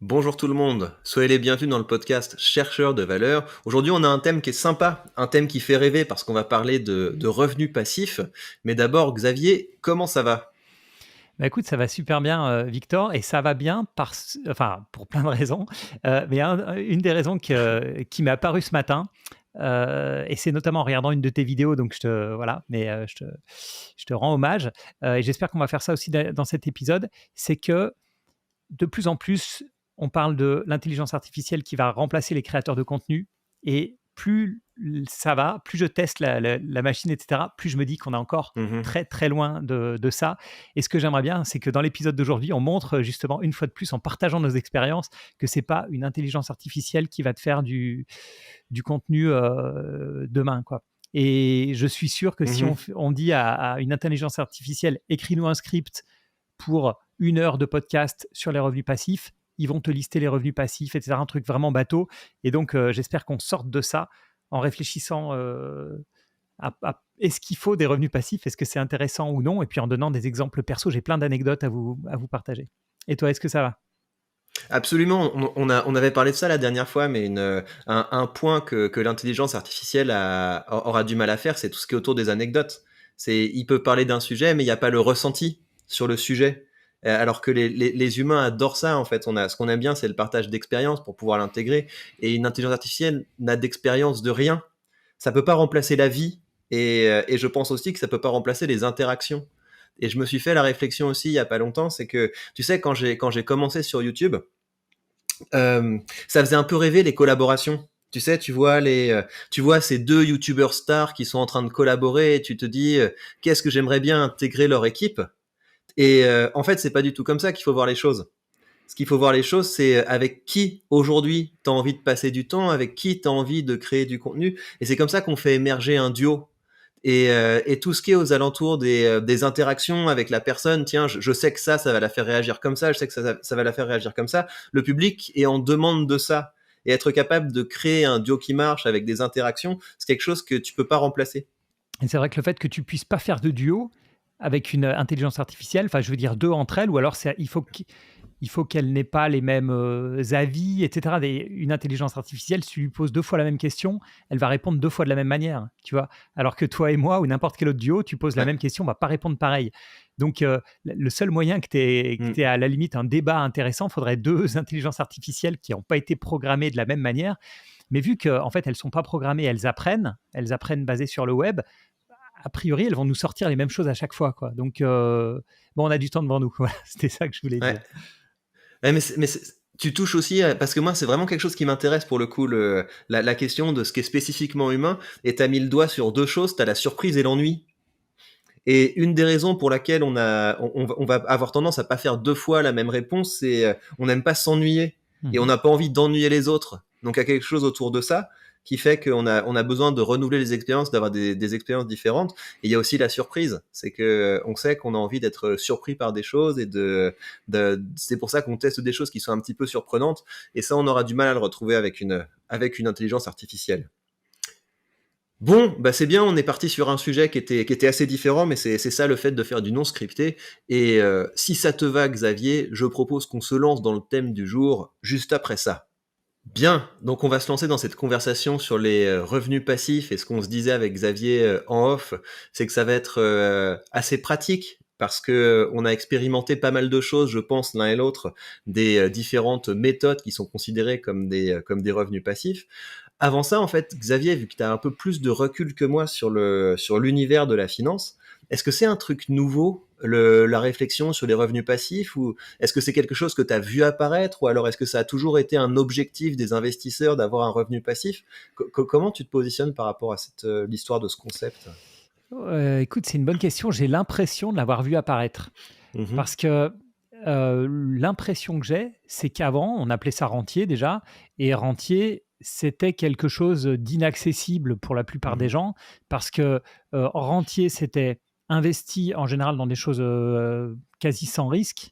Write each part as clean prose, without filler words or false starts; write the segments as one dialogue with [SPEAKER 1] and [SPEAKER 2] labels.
[SPEAKER 1] Bonjour tout le monde, soyez les bienvenus dans le podcast Chercheurs de valeur. Aujourd'hui, on a un thème qui est sympa, un thème qui fait rêver parce qu'on va parler de revenus passifs. Mais d'abord, Xavier, comment ça va?
[SPEAKER 2] Bah, écoute, ça va super bien, Victor, et ça va bien pour plein de raisons, mais une des raisons qui m'est apparue ce matin, et c'est notamment en regardant une de tes vidéos, donc je te rends hommage, et j'espère qu'on va faire ça aussi dans cet épisode. C'est que de plus en plus, on parle de l'intelligence artificielle qui va remplacer les créateurs de contenu, et plus ça va, plus je teste la machine, etc., plus je me dis qu'on est encore
[SPEAKER 1] Mhm.
[SPEAKER 2] très très loin de ça. Et ce que j'aimerais bien, c'est que dans l'épisode d'aujourd'hui, on montre justement une fois de plus, en partageant nos expériences, que c'est pas une intelligence artificielle qui va te faire du contenu demain, quoi. Et je suis sûr que si
[SPEAKER 1] Mhm.
[SPEAKER 2] on dit à une intelligence artificielle, écris-nous un script pour 1 heure de podcast sur les revenus passifs, ils vont te lister les revenus passifs, etc. Un truc vraiment bateau. Et donc, j'espère qu'on sorte de ça en réfléchissant est-ce qu'il faut des revenus passifs, est-ce que c'est intéressant ou non, et puis en donnant des exemples perso. J'ai plein d'anecdotes à vous partager. Et toi, est-ce que ça va?
[SPEAKER 1] Absolument, on avait parlé de ça la dernière fois, mais un point que l'intelligence artificielle aura du mal à faire, c'est tout ce qui est autour des anecdotes. Il peut parler d'un sujet, mais il n'y a pas le ressenti sur le sujet. Alors que les humains adorent ça, en fait. Ce qu'on aime bien, c'est le partage d'expérience pour pouvoir l'intégrer. Et une intelligence artificielle n'a d'expérience de rien. Ça peut pas remplacer la vie, et je pense aussi que ça peut pas remplacer les interactions. Et je me suis fait la réflexion aussi il y a pas longtemps, c'est que, tu sais, quand j'ai commencé sur YouTube, ça faisait un peu rêver les collaborations. Tu sais, tu vois ces deux youtubeurs stars qui sont en train de collaborer et tu te dis, qu'est-ce que j'aimerais bien intégrer leur équipe. Et en fait, c'est pas du tout comme ça qu'il faut voir les choses. Ce qu'il faut voir les choses, c'est avec qui aujourd'hui tu as envie de passer du temps, avec qui tu as envie de créer du contenu. Et c'est comme ça qu'on fait émerger un duo. Et tout ce qui est aux alentours des interactions avec la personne, tiens, je sais que ça va la faire réagir comme ça, je sais que ça va la faire réagir comme ça. Le public est en demande de ça. Et être capable de créer un duo qui marche avec des interactions, c'est quelque chose que tu peux pas remplacer.
[SPEAKER 2] Et c'est vrai que le fait que tu puisses pas faire de duo avec une intelligence artificielle, enfin, je veux dire deux entre elles, ou alors il faut qu'elle n'ait pas les mêmes avis, etc. Une intelligence artificielle, si tu lui poses 2 fois la même question, elle va répondre 2 fois de la même manière, tu vois. Alors que toi et moi, ou n'importe quel autre duo, tu poses la
[SPEAKER 1] Ouais.
[SPEAKER 2] même question, on va pas répondre pareil. Donc, le seul moyen que tu
[SPEAKER 1] Mm.
[SPEAKER 2] aies à la limite un débat intéressant, il faudrait deux intelligences artificielles qui n'ont pas été programmées de la même manière. Mais vu qu'en fait, elles ne sont pas programmées, elles apprennent basées sur le web, a priori, elles vont nous sortir les mêmes choses à chaque fois, quoi. Donc, bon, on a du temps devant nous. Voilà, c'était ça que je voulais
[SPEAKER 1] Ouais.
[SPEAKER 2] dire.
[SPEAKER 1] Ouais, tu touches aussi, parce que moi, c'est vraiment quelque chose qui m'intéresse pour le coup, la question de ce qui est spécifiquement humain. Et tu as mis le doigt sur deux choses, tu as la surprise et l'ennui. Et une des raisons pour laquelle on va avoir tendance à pas faire deux fois la même réponse, c'est on n'aime pas s'ennuyer et on
[SPEAKER 2] Mhm.
[SPEAKER 1] n'a pas envie d'ennuyer les autres. Donc il y a quelque chose autour de ça qui fait on a besoin de renouveler les expériences, d'avoir des expériences différentes. Et il y a aussi la surprise, c'est que on sait qu'on a envie d'être surpris par des choses c'est pour ça qu'on teste des choses qui sont un petit peu surprenantes. Et ça, on aura du mal à le retrouver avec une intelligence artificielle. Bon, bah c'est bien, on est parti sur un sujet qui était assez différent, mais c'est ça le fait de faire du non scripté. Et si ça te va, Xavier, je propose qu'on se lance dans le thème du jour juste après ça. Bien, donc on va se lancer dans cette conversation sur les revenus passifs, et ce qu'on se disait avec Xavier en off, c'est que ça va être assez pratique parce que on a expérimenté pas mal de choses, je pense, l'un et l'autre, des différentes méthodes qui sont considérées comme des revenus passifs. Avant ça, en fait, Xavier, vu que tu as un peu plus de recul que moi sur l'univers de la finance, est-ce que c'est un truc nouveau, la réflexion sur les revenus passifs, ou est-ce que c'est quelque chose que tu as vu apparaître, ou alors est-ce que ça a toujours été un objectif des investisseurs d'avoir un revenu passif? Comment tu te positionnes par rapport à l'histoire de ce concept?
[SPEAKER 2] Écoute, c'est une bonne question. J'ai l'impression de l'avoir vu apparaître.
[SPEAKER 1] Mhm.
[SPEAKER 2] Parce que l'impression que j'ai, c'est qu'avant, on appelait ça rentier déjà, et rentier, c'était quelque chose d'inaccessible pour la plupart des
[SPEAKER 1] Mhm.
[SPEAKER 2] gens, parce que rentier, c'était investi en général dans des choses quasi sans risque.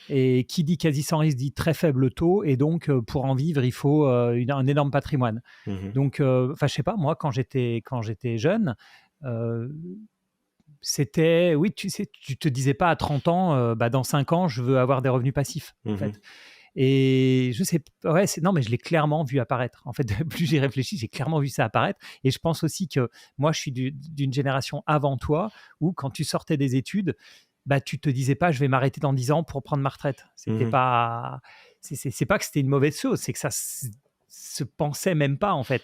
[SPEAKER 2] Et qui dit quasi sans risque dit très faible taux, et donc pour en vivre, il faut un énorme patrimoine.
[SPEAKER 1] Mhm.
[SPEAKER 2] Donc, enfin, je sais pas, moi, quand j'étais jeune, euh, c'était, oui, tu sais, tu te disais pas à 30 ans, bah, dans 5 ans, je veux avoir des revenus passifs, en fait.
[SPEAKER 1] Mhm.
[SPEAKER 2] Et je sais, ouais, non, mais je l'ai clairement vu apparaître. En fait, plus j'y réfléchis, j'ai clairement vu ça apparaître. Et je pense aussi que moi, je suis d'une génération avant toi où quand tu sortais des études, bah, tu te disais pas, je vais m'arrêter dans 10 ans pour prendre ma retraite. C'était pas, c'est pas que c'était une mauvaise chose, c'est que ça se pensait même pas en fait.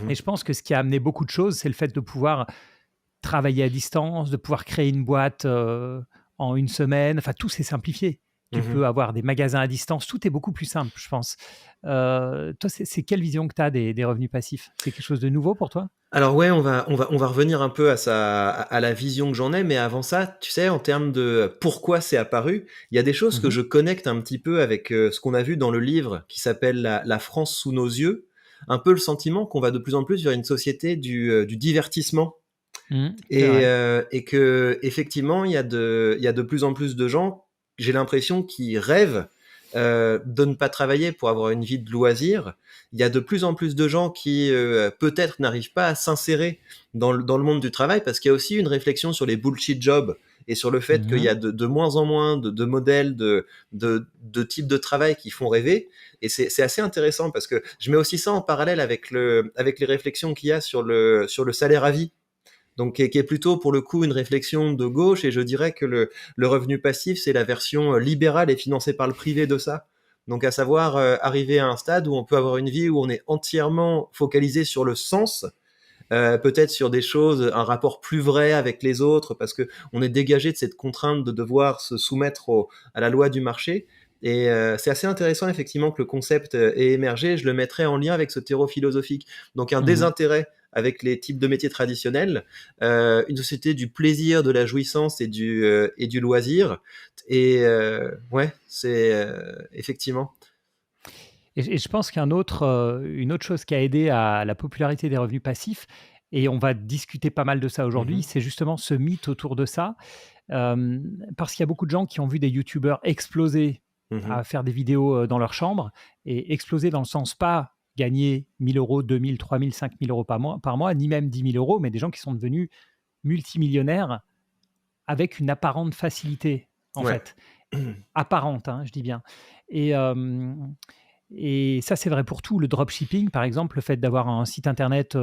[SPEAKER 2] Et je pense que ce qui a amené beaucoup de choses, c'est le fait de pouvoir travailler à distance, de pouvoir créer une boîte en une semaine. Enfin, tout s'est simplifié. Tu peux avoir des magasins à distance. Tout est beaucoup plus simple, je pense. Toi, c'est quelle vision que tu as des revenus passifs? C'est quelque chose de nouveau pour toi?
[SPEAKER 1] Alors ouais, on va revenir un peu à la vision que j'en ai, mais avant ça, tu sais, en termes de pourquoi c'est apparu, il y a des choses que je connecte un petit peu avec ce qu'on a vu dans le livre qui s'appelle la France sous nos yeux. Un peu le sentiment qu'on va de plus en plus vers une société du divertissement. Et que effectivement, il y a de plus en plus de gens, j'ai l'impression, qui rêvent de ne pas travailler pour avoir une vie de loisir. Il y a de plus en plus de gens qui peut-être n'arrivent pas à s'insérer dans le monde du travail parce qu'il y a aussi une réflexion sur les bullshit jobs et sur le fait qu'il y a de moins en moins de modèles de types de travail qui font rêver. Et c'est assez intéressant parce que je mets aussi ça en parallèle avec les réflexions qu'il y a sur le salaire à vie. Donc qui est plutôt pour le coup une réflexion de gauche, et je dirais que le revenu passif, c'est la version libérale et financée par le privé de ça. Donc à savoir arriver à un stade où on peut avoir une vie où on est entièrement focalisé sur le sens, peut-être sur des choses, un rapport plus vrai avec les autres, parce que on est dégagé de cette contrainte de devoir se soumettre à la loi du marché. Et c'est assez intéressant effectivement que le concept ait émergé. Je le mettrais en lien avec ce terreau philosophique. Donc un désintérêt avec les types de métiers traditionnels, une société du plaisir, de la jouissance et du loisir. Et ouais, c'est effectivement.
[SPEAKER 2] Et je pense une autre chose qui a aidé à la popularité des revenus passifs, et on va discuter pas mal de ça aujourd'hui, c'est justement ce mythe autour de ça. Parce qu'il y a beaucoup de gens qui ont vu des youtubeurs exploser à faire des vidéos dans leur chambre, et exploser dans le sens pas gagner 1000 euros, 2000, 3000, 5000 euros par mois, ni même 10 000 euros, mais des gens qui sont devenus multimillionnaires avec une apparente facilité, en fait. Apparente, hein, je dis bien. Et ça, c'est vrai pour tout. Le dropshipping, par exemple, le fait d'avoir un site internet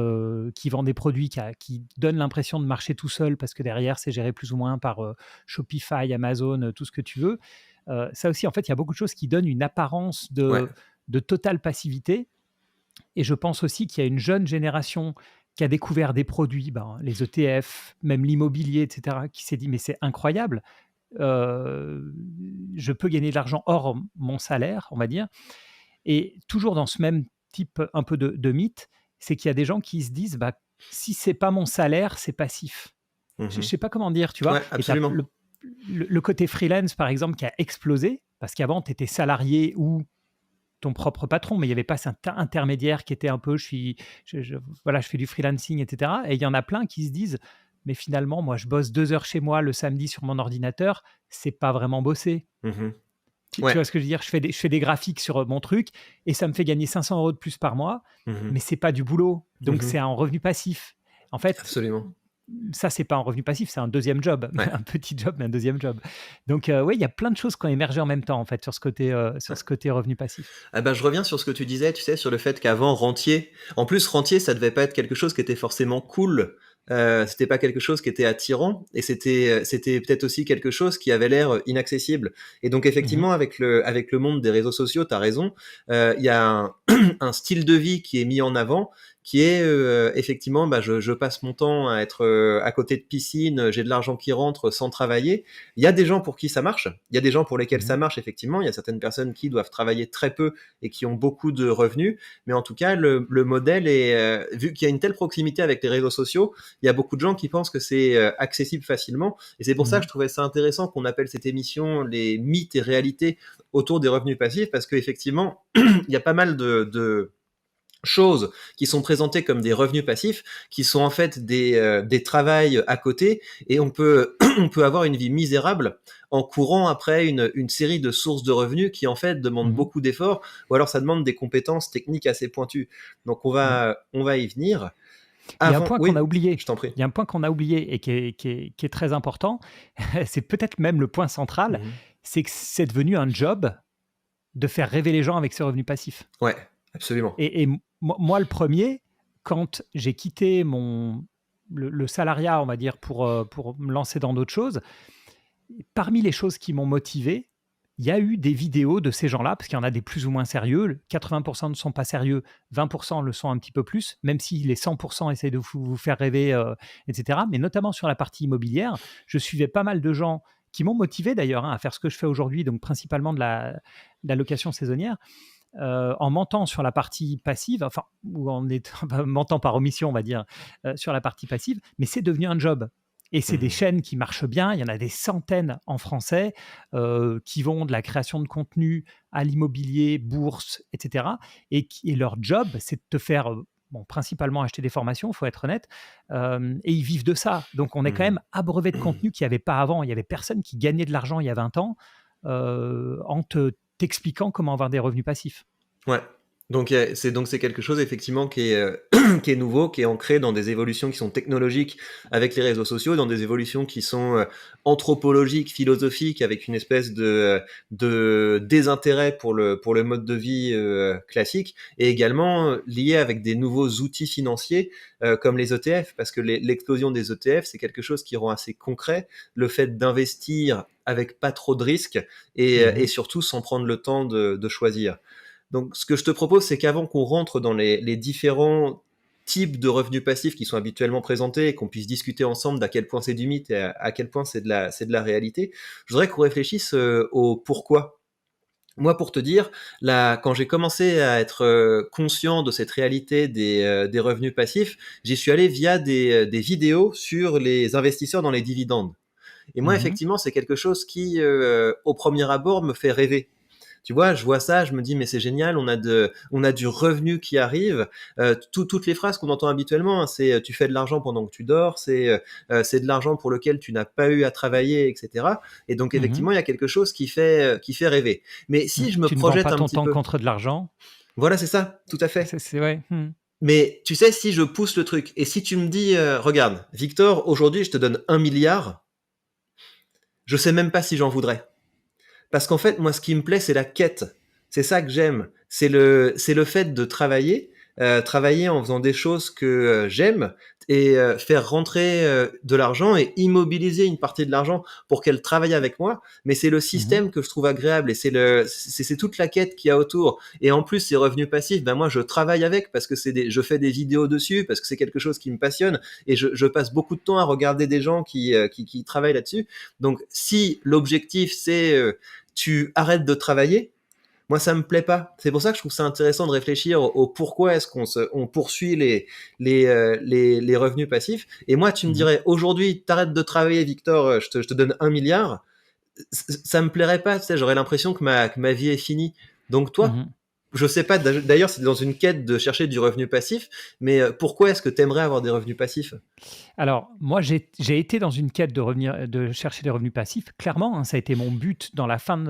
[SPEAKER 2] qui vend des produits qui donne l'impression de marcher tout seul parce que derrière, c'est géré plus ou moins par Shopify, Amazon, tout ce que tu veux. Ça aussi, en fait, il y a beaucoup de choses qui donnent une apparence de totale passivité. Et je pense aussi qu'il y a une jeune génération qui a découvert des produits, les ETF, même l'immobilier, etc., qui s'est dit, mais c'est incroyable, je peux gagner de l'argent hors mon salaire, on va dire. Et toujours dans ce même type un peu de mythe, c'est qu'il y a des gens qui se disent, si c'est pas mon salaire, c'est passif. Je sais pas comment dire, tu vois.
[SPEAKER 1] Ouais, absolument.
[SPEAKER 2] Et le côté freelance, par exemple, qui a explosé, parce qu'avant, tu étais salarié ou ton propre patron, mais il n'y avait pas cet intermédiaire qui était un peu, je fais du freelancing, etc. Et il y en a plein qui se disent, mais finalement, moi, je bosse 2 heures chez moi le samedi sur mon ordinateur, c'est pas vraiment bosser. Tu vois ce que je veux dire? Je fais des graphiques sur mon truc et ça me fait gagner 500 euros de plus par mois, mais c'est pas du boulot. Donc, c'est un revenu passif. En fait,
[SPEAKER 1] absolument.
[SPEAKER 2] Ça, c'est pas un revenu passif, c'est un deuxième job, un petit job, mais un deuxième job. Donc, il y a plein de choses qui ont émergé en même temps, en fait, sur ce côté revenu passif.
[SPEAKER 1] Ah ben, je reviens sur ce que tu disais, tu sais, sur le fait qu'avant, rentier, en plus, rentier, ça devait pas être quelque chose qui était forcément cool. C'était pas quelque chose qui était attirant, et c'était peut-être aussi quelque chose qui avait l'air inaccessible. Et donc effectivement, avec le monde des réseaux sociaux, t'as raison, il y a un style de vie qui est mis en avant, qui est effectivement, je passe mon temps à être à côté de piscine, j'ai de l'argent qui rentre sans travailler. Il y a des gens pour qui ça marche, il y a des gens pour lesquels ça marche, effectivement, il y a certaines personnes qui doivent travailler très peu et qui ont beaucoup de revenus, mais en tout cas, le modèle est, vu qu'il y a une telle proximité avec les réseaux sociaux, il y a beaucoup de gens qui pensent que c'est accessible facilement, et c'est pour ça que je trouvais ça intéressant qu'on appelle cette émission les mythes et réalités autour des revenus passifs, parce qu'effectivement, il y a pas mal de choses qui sont présentées comme des revenus passifs, qui sont en fait des travails à côté, et on peut avoir une vie misérable en courant après une série de sources de revenus qui en fait demandent beaucoup d'efforts, ou alors ça demande des compétences techniques assez pointues. Donc on va y venir.
[SPEAKER 2] Il y a un point qu'on a oublié.
[SPEAKER 1] Je t'en prie.
[SPEAKER 2] Il y a un point qu'on a oublié et qui est très important. C'est peut-être même le point central. C'est que c'est devenu un job de faire rêver les gens avec ses revenus passifs.
[SPEAKER 1] Ouais, absolument.
[SPEAKER 2] Et moi, le premier, quand j'ai quitté le salariat, on va dire, pour me lancer dans d'autres choses, parmi les choses qui m'ont motivé, il y a eu des vidéos de ces gens-là, parce qu'il y en a des plus ou moins sérieux. 80% ne sont pas sérieux, 20% le sont un petit peu plus, même si les 100% essayent de vous faire rêver, etc. Mais notamment sur la partie immobilière, je suivais pas mal de gens qui m'ont motivé d'ailleurs à faire ce que je fais aujourd'hui, donc principalement de la location saisonnière, en mentant sur la partie passive, enfin, ou en mentant par omission, on va dire, sur la partie passive, mais c'est devenu un job. Et c'est des chaînes qui marchent bien, il y en a des centaines en français qui vont de la création de contenu à l'immobilier, bourse, etc. Et leur job, c'est de te faire, principalement acheter des formations, il faut être honnête, et ils vivent de ça. Donc on est quand même abreuvé de contenu qu'il n'y avait pas avant. Il n'y avait personne qui gagnait de l'argent il y a 20 ans en t'expliquant comment avoir des revenus passifs.
[SPEAKER 1] Ouais. Donc c'est quelque chose effectivement qui est qui est nouveau, qui est ancré dans des évolutions qui sont technologiques avec les réseaux sociaux, dans des évolutions qui sont anthropologiques, philosophiques, avec une espèce de désintérêt pour le mode de vie classique, et également lié avec des nouveaux outils financiers comme les ETF, parce que l'explosion des ETF, c'est quelque chose qui rend assez concret le fait d'investir avec pas trop de risques et surtout sans prendre le temps de choisir. Donc, ce que je te propose, c'est qu'avant qu'on rentre dans les différents types de revenus passifs qui sont habituellement présentés et qu'on puisse discuter ensemble d'à quel point c'est du mythe et à quel point c'est de la réalité, je voudrais qu'on réfléchisse au pourquoi. Moi, pour te dire, quand j'ai commencé à être conscient de cette réalité des revenus passifs, j'y suis allé via des vidéos sur les investisseurs dans les dividendes. Et moi, effectivement, c'est quelque chose qui, au premier abord, me fait rêver. Tu vois, je vois ça, je me dis mais c'est génial, on a du revenu qui arrive. Toutes les phrases qu'on entend habituellement, hein, c'est tu fais de l'argent pendant que tu dors, c'est de l'argent pour lequel tu n'as pas eu à travailler, etc. Et donc effectivement, il y a quelque chose qui fait rêver. Mais si je me projette un petit peu,
[SPEAKER 2] tu ne vends pas ton temps contre de l'argent.
[SPEAKER 1] Voilà, c'est ça, tout à fait.
[SPEAKER 2] C'est ouais.
[SPEAKER 1] Mais tu sais, si je pousse le truc et si tu me dis, regarde, Victor, aujourd'hui je te donne 1 milliard, je sais même pas si j'en voudrais. Parce qu'en fait, moi, ce qui me plaît, c'est la quête. C'est ça que j'aime. C'est le fait de travailler en faisant des choses que j'aime et faire rentrer de l'argent et immobiliser une partie de l'argent pour qu'elle travaille avec moi. Mais c'est le système que je trouve agréable et c'est toute la quête qu'il y a autour. Et en plus, ces revenus passifs, ben moi, je travaille avec parce que je fais des vidéos dessus, parce que c'est quelque chose qui me passionne et je passe beaucoup de temps à regarder des gens qui travaillent là-dessus. Donc, si l'objectif, c'est tu arrêtes de travailler, moi ça me plaît pas. C'est pour ça que je trouve ça intéressant de réfléchir au pourquoi est-ce on poursuit les revenus passifs. Et moi tu me dirais aujourd'hui t'arrêtes de travailler Victor, je te donne 1 milliard, ça me plairait pas, tu sais, j'aurais l'impression que ma vie est finie. Donc toi, je sais pas, d'ailleurs c'est dans une quête de chercher du revenu passif, mais pourquoi est-ce que tu aimerais avoir des revenus passifs?
[SPEAKER 2] Alors, moi, j'ai été dans une quête de chercher des revenus passifs. Clairement, hein, ça a été mon but dans la fin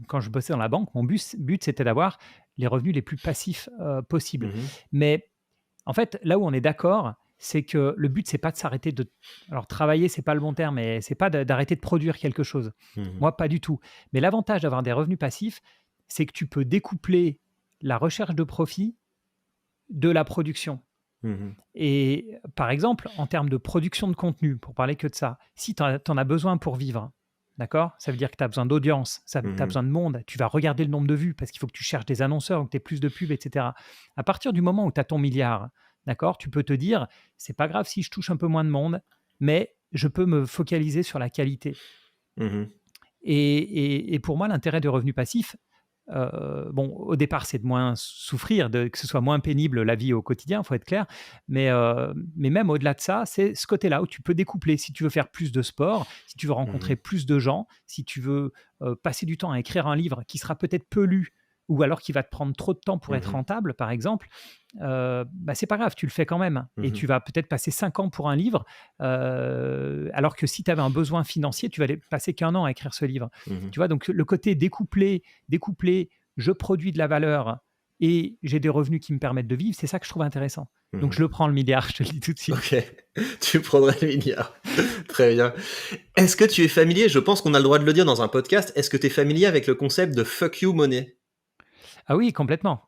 [SPEAKER 2] quand je bossais dans la banque. Mon but c'était d'avoir les revenus les plus passifs possibles. Mais en fait, là où on est d'accord, c'est que le but, c'est pas de s'arrêter de... Alors, travailler, c'est pas le bon terme, mais c'est pas d'arrêter de produire quelque chose. Moi, pas du tout. Mais l'avantage d'avoir des revenus passifs, c'est que tu peux découpler la recherche de profit de la production. Et par exemple, en termes de production de contenu, pour parler que de ça, si tu en as besoin pour vivre, d'accord, ça veut dire que tu as besoin d'audience, tu as besoin de monde, tu vas regarder le nombre de vues parce qu'il faut que tu cherches des annonceurs ou que tu aies plus de pubs, etc. À partir du moment où tu as ton milliard, d'accord, tu peux te dire, c'est pas grave si je touche un peu moins de monde, mais je peux me focaliser sur la qualité. Et pour moi, l'intérêt des revenus passifs, au départ, c'est de moins souffrir, que ce soit moins pénible la vie au quotidien, il faut être clair. Mais même au-delà de ça, c'est ce côté-là où tu peux découpler. Si tu veux faire plus de sport, si tu veux rencontrer plus de gens, si tu veux passer du temps à écrire un livre qui sera peut-être peu lu, ou alors qui va te prendre trop de temps pour être rentable, par exemple, c'est pas grave, tu le fais quand même. Et tu vas peut-être passer 5 ans pour un livre, alors que si tu avais un besoin financier, tu vas passer qu'un an à écrire ce livre. Tu vois, donc le côté découpler, je produis de la valeur et j'ai des revenus qui me permettent de vivre, c'est ça que je trouve intéressant. Donc je le prends le milliard, je te le dis tout de suite.
[SPEAKER 1] Ok, tu prendrais le milliard. Très bien. Est-ce que tu es familier, je pense qu'on a le droit de le dire dans un podcast, est-ce que tu es familier avec le concept de fuck you money?
[SPEAKER 2] Ah oui, complètement.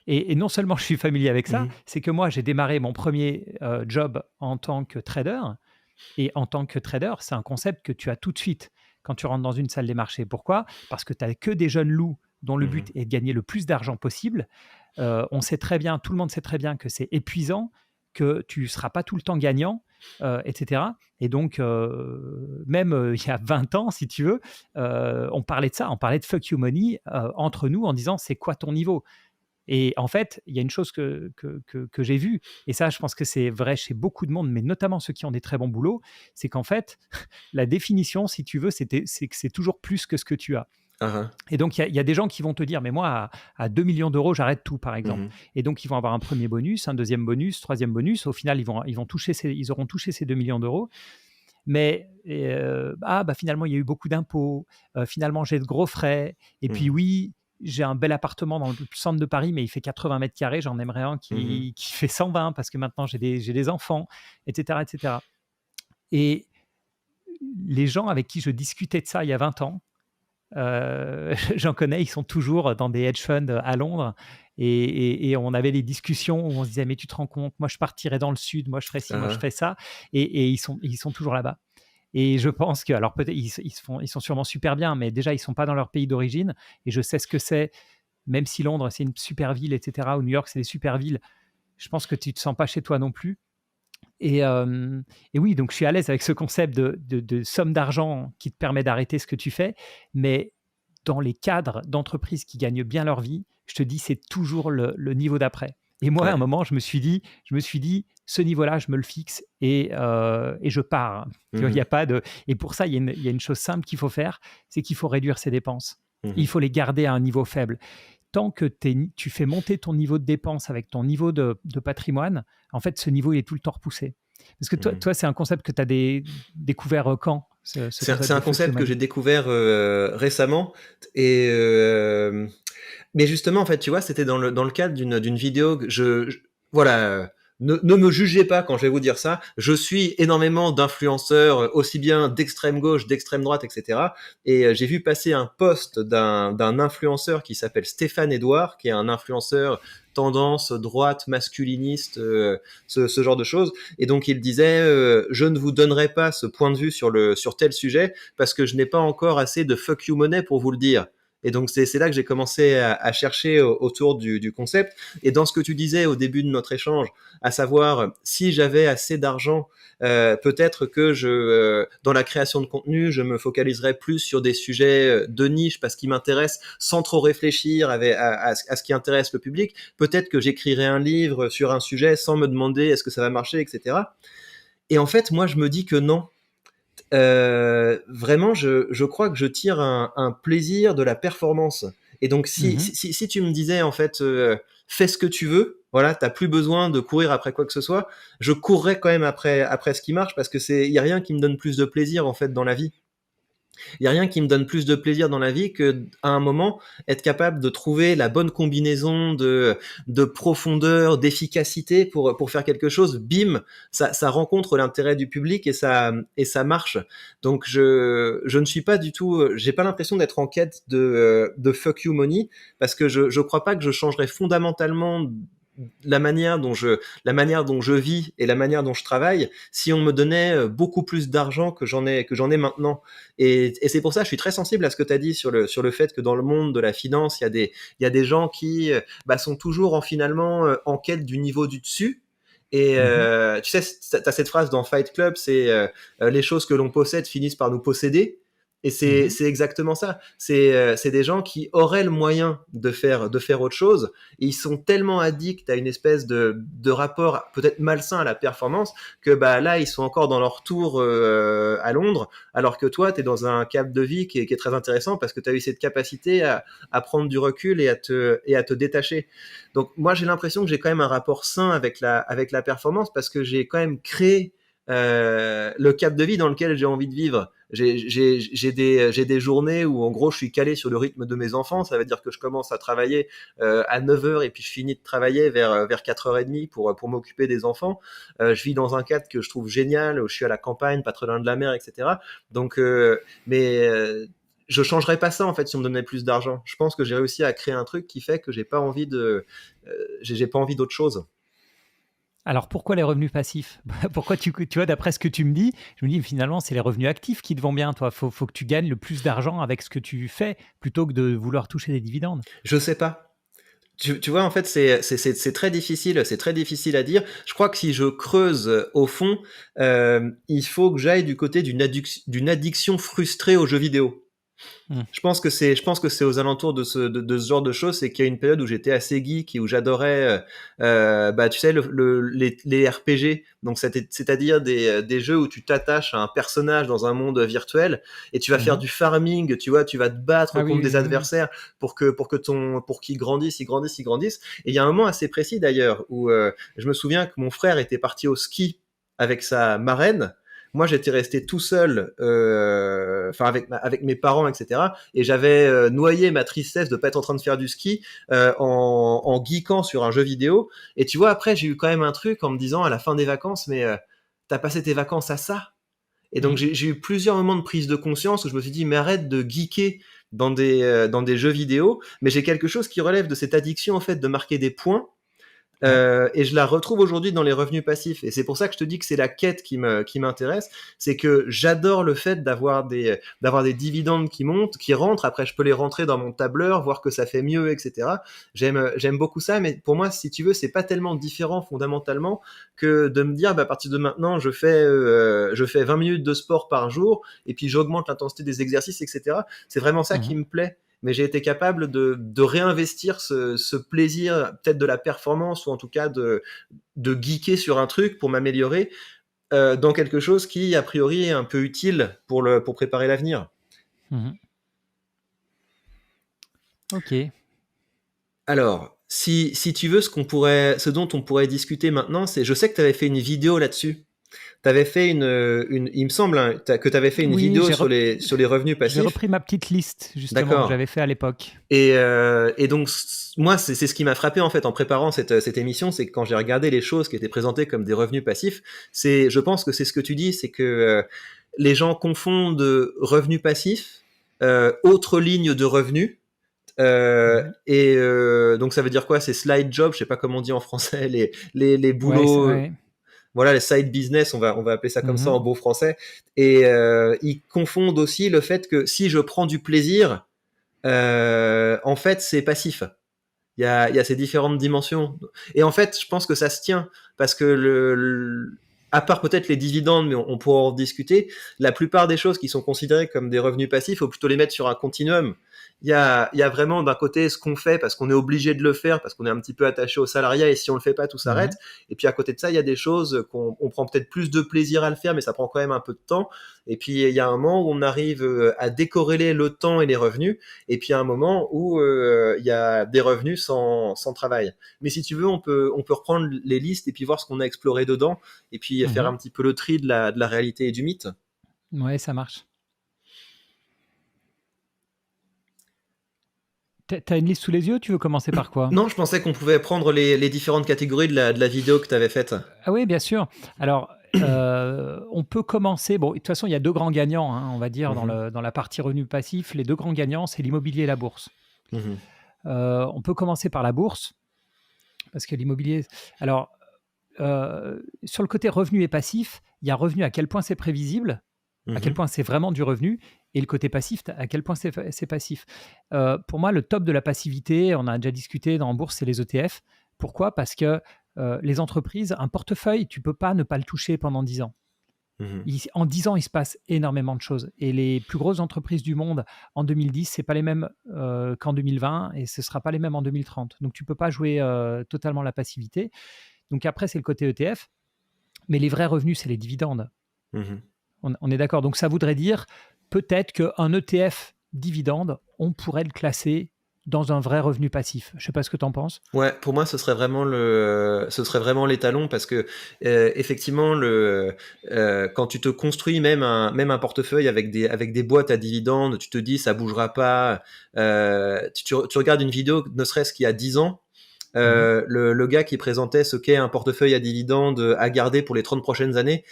[SPEAKER 2] Et non seulement je suis familier avec ça,
[SPEAKER 1] Mhm.
[SPEAKER 2] c'est que moi, j'ai démarré mon premier job en tant que trader. Et en tant que trader, c'est un concept que tu as tout de suite quand tu rentres dans une salle des marchés. Pourquoi? Parce que tu as que des jeunes loups dont le but
[SPEAKER 1] Mhm.
[SPEAKER 2] est de gagner le plus d'argent possible. On sait très bien, tout le monde sait très bien que c'est épuisant, que tu ne seras pas tout le temps gagnant, etc. Et donc, même il y a 20 ans, si tu veux, on parlait de ça, on parlait de fuck you money entre nous en disant c'est quoi ton niveau? Et en fait, il y a une chose que j'ai vue, et ça, je pense que c'est vrai chez beaucoup de monde, mais notamment ceux qui ont des très bons boulots, c'est qu'en fait, la définition, si tu veux, c'est que c'est toujours plus que ce que tu as.
[SPEAKER 1] Ah, ah.
[SPEAKER 2] Et donc, il y a des gens qui vont te dire, mais moi, à 2 millions d'euros, j'arrête tout, par exemple.
[SPEAKER 1] Mhm.
[SPEAKER 2] Et donc, ils vont avoir un premier bonus, un deuxième bonus, troisième bonus. Au final, ils auront touché ces 2 millions d'euros. Mais finalement, il y a eu beaucoup d'impôts. Finalement, j'ai de gros frais. Et puis,
[SPEAKER 1] Mhm.
[SPEAKER 2] oui, j'ai un bel appartement dans le centre de Paris, mais il fait 80 mètres carrés. J'en aimerais un
[SPEAKER 1] Mhm.
[SPEAKER 2] qui fait 120 parce que maintenant, j'ai des enfants, etc., etc. Et les gens avec qui je discutais de ça il y a 20 ans, j'en connais, ils sont toujours dans des hedge funds à Londres. Et on avait des discussions où on se disait, mais tu te rends compte, moi je partirais dans le sud, moi je ferais ci,
[SPEAKER 1] Ah,
[SPEAKER 2] moi je
[SPEAKER 1] ah.
[SPEAKER 2] fais ça. Et ils sont toujours là-bas. Et je pense que, alors peut-être, ils sont sûrement super bien, mais déjà, ils sont pas dans leur pays d'origine. Et je sais ce que c'est, même si Londres, c'est une super ville, etc., ou New York, c'est des super villes. Je pense que tu te sens pas chez toi non plus. Et, euh, et oui, donc je suis à l'aise avec ce concept de somme d'argent qui te permet d'arrêter ce que tu fais. Mais dans les cadres d'entreprises qui gagnent bien leur vie, je te dis, c'est toujours le niveau d'après. Et moi, à un
[SPEAKER 1] Ouais.
[SPEAKER 2] moment, je me suis dit, ce niveau-là, je me le fixe et je pars. Tu vois, il y a
[SPEAKER 1] Mhm.
[SPEAKER 2] pas de. Et pour ça, il y a une chose simple qu'il faut faire, c'est qu'il faut réduire ses dépenses. Il
[SPEAKER 1] Mhm.
[SPEAKER 2] faut les garder à un niveau faible. Tant que tu fais monter ton niveau de dépense avec ton niveau de patrimoine, en fait, ce niveau, il est tout le temps repoussé. Parce que
[SPEAKER 1] Mhm.
[SPEAKER 2] toi c'est un concept que tu as découvert quand, ce
[SPEAKER 1] C'est
[SPEAKER 2] concept
[SPEAKER 1] un
[SPEAKER 2] de fuck you
[SPEAKER 1] concept que j'ai
[SPEAKER 2] money?
[SPEAKER 1] découvert récemment. Et, mais justement, en fait, tu vois, c'était dans le cadre d'une vidéo. Voilà, ne me jugez pas quand je vais vous dire ça. Je suis énormément d'influenceurs, aussi bien d'extrême gauche, d'extrême droite, etc. Et j'ai vu passer un post d'un influenceur qui s'appelle Stéphane Edouard, qui est un influenceur tendance droite, masculiniste, ce genre de choses. Et donc il disait, je ne vous donnerai pas ce point de vue sur tel sujet parce que je n'ai pas encore assez de fuck you money pour vous le dire. Et donc c'est là que j'ai commencé à chercher autour du concept. Et dans ce que tu disais au début de notre échange, à savoir si j'avais assez d'argent, peut-être que dans la création de contenu, je me focaliserais plus sur des sujets de niche parce qu'ils m'intéressent sans trop réfléchir à ce qui intéresse le public. Peut-être que j'écrirais un livre sur un sujet sans me demander est-ce que ça va marcher, etc. Et en fait, moi, je me dis que non. Vraiment, je crois que je tire un plaisir de la performance. Et donc,
[SPEAKER 2] Mhm.
[SPEAKER 1] si tu me disais, en fait, fais ce que tu veux, voilà, t'as plus besoin de courir après quoi que ce soit, je courrais quand même après ce qui marche parce que il y a rien qui me donne plus de plaisir, en fait, dans la vie. Il y a rien qui me donne plus de plaisir dans la vie que à un moment être capable de trouver la bonne combinaison de profondeur, d'efficacité pour faire quelque chose. Bim, ça rencontre l'intérêt du public et ça marche. Donc je ne suis pas du tout, j'ai pas l'impression d'être en quête de fuck you money parce que je crois pas que je changerais fondamentalement la manière dont je vis et la manière dont je travaille si on me donnait beaucoup plus d'argent que j'en ai maintenant. Et c'est pour ça que je suis très sensible à ce que tu as dit sur le fait que dans le monde de la finance, il y a des gens qui sont toujours finalement en quête du niveau du dessus. Et
[SPEAKER 2] Mhm.
[SPEAKER 1] tu sais, tu as cette phrase dans Fight Club, c'est les choses que l'on possède finissent par nous posséder. Et
[SPEAKER 2] Mhm.
[SPEAKER 1] c'est exactement ça. C'est des gens qui auraient le moyen de faire autre chose. Et ils sont tellement addicts à une espèce de rapport peut-être malsain à la performance que bah, là, ils sont encore dans leur tour à Londres alors que toi, tu es dans un cap de vie qui est très intéressant parce que tu as eu cette capacité à prendre du recul et à te détacher. Donc moi, j'ai l'impression que j'ai quand même un rapport sain avec la performance parce que j'ai quand même créé le cap de vie dans lequel j'ai envie de vivre. J'ai des journées où en gros je suis calé sur le rythme de mes enfants, ça veut dire que je commence à travailler à 9h et puis je finis de travailler vers 4h30 pour m'occuper des enfants. Je vis dans un cadre que je trouve génial, où je suis à la campagne, pas très loin de la mer, etc. Donc, mais je changerais pas ça en fait si on me donnait plus d'argent. Je pense que j'ai réussi à créer un truc qui fait que j'ai pas envie j'ai pas envie d'autre chose.
[SPEAKER 2] Alors pourquoi les revenus passifs? Pourquoi tu vois, d'après ce que tu me dis, je me dis finalement c'est les revenus actifs qui te vont bien, toi. Faut que tu gagnes le plus d'argent avec ce que tu fais plutôt que de vouloir toucher des dividendes.
[SPEAKER 1] Je sais pas. Tu vois, en fait, c'est très difficile, c'est très difficile à dire. Je crois que si je creuse au fond, il faut que j'aille du côté d'une addiction frustrée aux jeux vidéo.
[SPEAKER 2] Hmm.
[SPEAKER 1] Je pense que c'est aux alentours de ce genre de choses. C'est qu'il y a une période où j'étais assez geek et où j'adorais, bah, tu sais, les RPG. Donc, c'est-à-dire des jeux où tu t'attaches à un personnage dans un monde virtuel et tu vas faire
[SPEAKER 2] Mhm.
[SPEAKER 1] du farming, tu vois, tu vas te battre
[SPEAKER 2] Ah oui,
[SPEAKER 1] contre
[SPEAKER 2] oui,
[SPEAKER 1] des
[SPEAKER 2] oui, oui.
[SPEAKER 1] adversaires pour qu'ils grandissent, ils grandissent, ils grandissent. Et il y a un moment assez précis d'ailleurs où je me souviens que mon frère était parti au ski avec sa marraine. Moi, j'étais resté tout seul, enfin avec mes parents, etc. Et j'avais noyé ma tristesse de pas être en train de faire du ski en geekant sur un jeu vidéo. Et tu vois, après, j'ai eu quand même un truc en me disant à la fin des vacances, mais t'as passé tes vacances à ça. Et donc
[SPEAKER 2] Mhm.
[SPEAKER 1] j'ai eu plusieurs moments de prise de conscience où je me suis dit, mais arrête de geeker dans des jeux vidéo. Mais j'ai quelque chose qui relève de cette addiction en fait de marquer des points
[SPEAKER 2] Ouais.
[SPEAKER 1] et je la retrouve aujourd'hui dans les revenus passifs. Et c'est pour ça que je te dis que c'est la quête qui m'intéresse. C'est que j'adore le fait d'avoir des dividendes qui montent, qui rentrent. Après, je peux les rentrer dans mon tableur, voir que ça fait mieux, etc. J'aime beaucoup ça. Mais pour moi, si tu veux, c'est pas tellement différent fondamentalement que de me dire, bah, à partir de maintenant, je fais 20 minutes de sport par jour et puis j'augmente l'intensité des exercices, etc. C'est vraiment ça qui
[SPEAKER 2] Mhm.
[SPEAKER 1] me plaît, mais j'ai été capable de réinvestir ce plaisir, peut-être de la performance, ou en tout cas de geeker sur un truc pour m'améliorer, dans quelque chose qui, a priori, est un peu utile pour préparer l'avenir.
[SPEAKER 2] Mhm. Ok.
[SPEAKER 1] Alors, si tu veux, ce dont on pourrait discuter maintenant, c'est, je sais que tu avais fait une vidéo là-dessus. T'avais fait il me semble hein, que tu avais fait une
[SPEAKER 2] Oui,
[SPEAKER 1] vidéo sur les revenus
[SPEAKER 2] j'ai
[SPEAKER 1] passifs.
[SPEAKER 2] repris ma petite liste justement que
[SPEAKER 1] D'accord.
[SPEAKER 2] j'avais fait à l'époque.
[SPEAKER 1] Et donc, moi, c'est ce qui m'a frappé en fait en préparant cette émission, c'est que quand j'ai regardé les choses qui étaient présentées comme des revenus passifs, je pense que c'est ce que tu dis, c'est que les gens confondent revenus passifs, autre ligne de revenus,
[SPEAKER 2] Mhm.
[SPEAKER 1] donc ça veut dire quoi? C'est slide job, je sais pas comment on dit en français, les
[SPEAKER 2] Ouais,
[SPEAKER 1] boulots,
[SPEAKER 2] ouais.
[SPEAKER 1] voilà, les side business, on va appeler ça comme ça
[SPEAKER 2] Mhm.
[SPEAKER 1] en beau français. Et ils confondent aussi le fait que si je prends du plaisir, en fait, c'est passif. Il y a ces différentes dimensions. Et en fait, je pense que ça se tient parce que à part peut-être les dividendes, mais on pourra en discuter, la plupart des choses qui sont considérées comme des revenus passifs, il faut plutôt les mettre sur un continuum. Il y a vraiment d'un côté ce qu'on fait parce qu'on est obligé de le faire, parce qu'on est un petit peu attaché au salariat et si on le fait pas, tout s'arrête.
[SPEAKER 2] Mhm.
[SPEAKER 1] Et puis à côté de ça, il y a des choses qu'on prend peut-être plus de plaisir à le faire, mais ça prend quand même un peu de temps. Et puis il y a un moment où on arrive à décorréler le temps et les revenus. Et puis à un moment où il y a des revenus sans travail. Mais si tu veux, on peut reprendre les listes et puis voir ce qu'on a exploré dedans, et puis faire
[SPEAKER 2] Mhm.
[SPEAKER 1] un petit peu le tri de la réalité et du mythe.
[SPEAKER 2] Ouais, ça marche. T'as une liste sous les yeux? Tu veux commencer par quoi?
[SPEAKER 1] Non, je pensais qu'on pouvait prendre les différentes catégories de la vidéo que tu avais faite.
[SPEAKER 2] Ah oui, bien sûr. Alors, on peut commencer. Bon, de toute façon, il y a deux grands gagnants, hein, on va dire,
[SPEAKER 1] Mhm,
[SPEAKER 2] dans la partie revenus passifs. Les deux grands gagnants, c'est l'immobilier et la bourse.
[SPEAKER 1] mhm,
[SPEAKER 2] On peut commencer par la bourse, parce que l'immobilier. Alors, sur le côté revenu et passif, il y a revenu à quel point c'est prévisible, à quel
[SPEAKER 1] mhm,
[SPEAKER 2] point c'est vraiment du revenu, et le côté passif, à quel point c'est passif. Pour moi, le top de la passivité, on a déjà discuté dans bourse, c'est les ETF. Pourquoi? Parce que les entreprises, un portefeuille, tu peux pas ne pas le toucher pendant 10 ans.
[SPEAKER 1] mhm,
[SPEAKER 2] En 10 ans, il se passe énormément de choses. Et les plus grosses entreprises du monde en 2010, c'est pas les mêmes qu'en 2020 et ce sera pas les mêmes en 2030. Donc, tu peux pas jouer totalement la passivité. Donc, après, c'est le côté ETF. Mais les vrais revenus, c'est les dividendes.
[SPEAKER 1] mhm.
[SPEAKER 2] On est d'accord. Donc, ça voudrait dire peut-être qu'un ETF dividende, on pourrait le classer dans un vrai revenu passif. Je sais pas ce que tu en penses.
[SPEAKER 1] Ouais, pour moi, ce serait vraiment l'étalon parce que effectivement, quand tu te construis même un portefeuille avec des boîtes à dividendes, tu te dis ça bougera pas. Tu regardes une vidéo, ne serait-ce qu'il y a 10 ans,
[SPEAKER 2] Mhm.
[SPEAKER 1] le gars qui présentait ce qu'est un portefeuille à dividendes à garder pour les 30 prochaines années,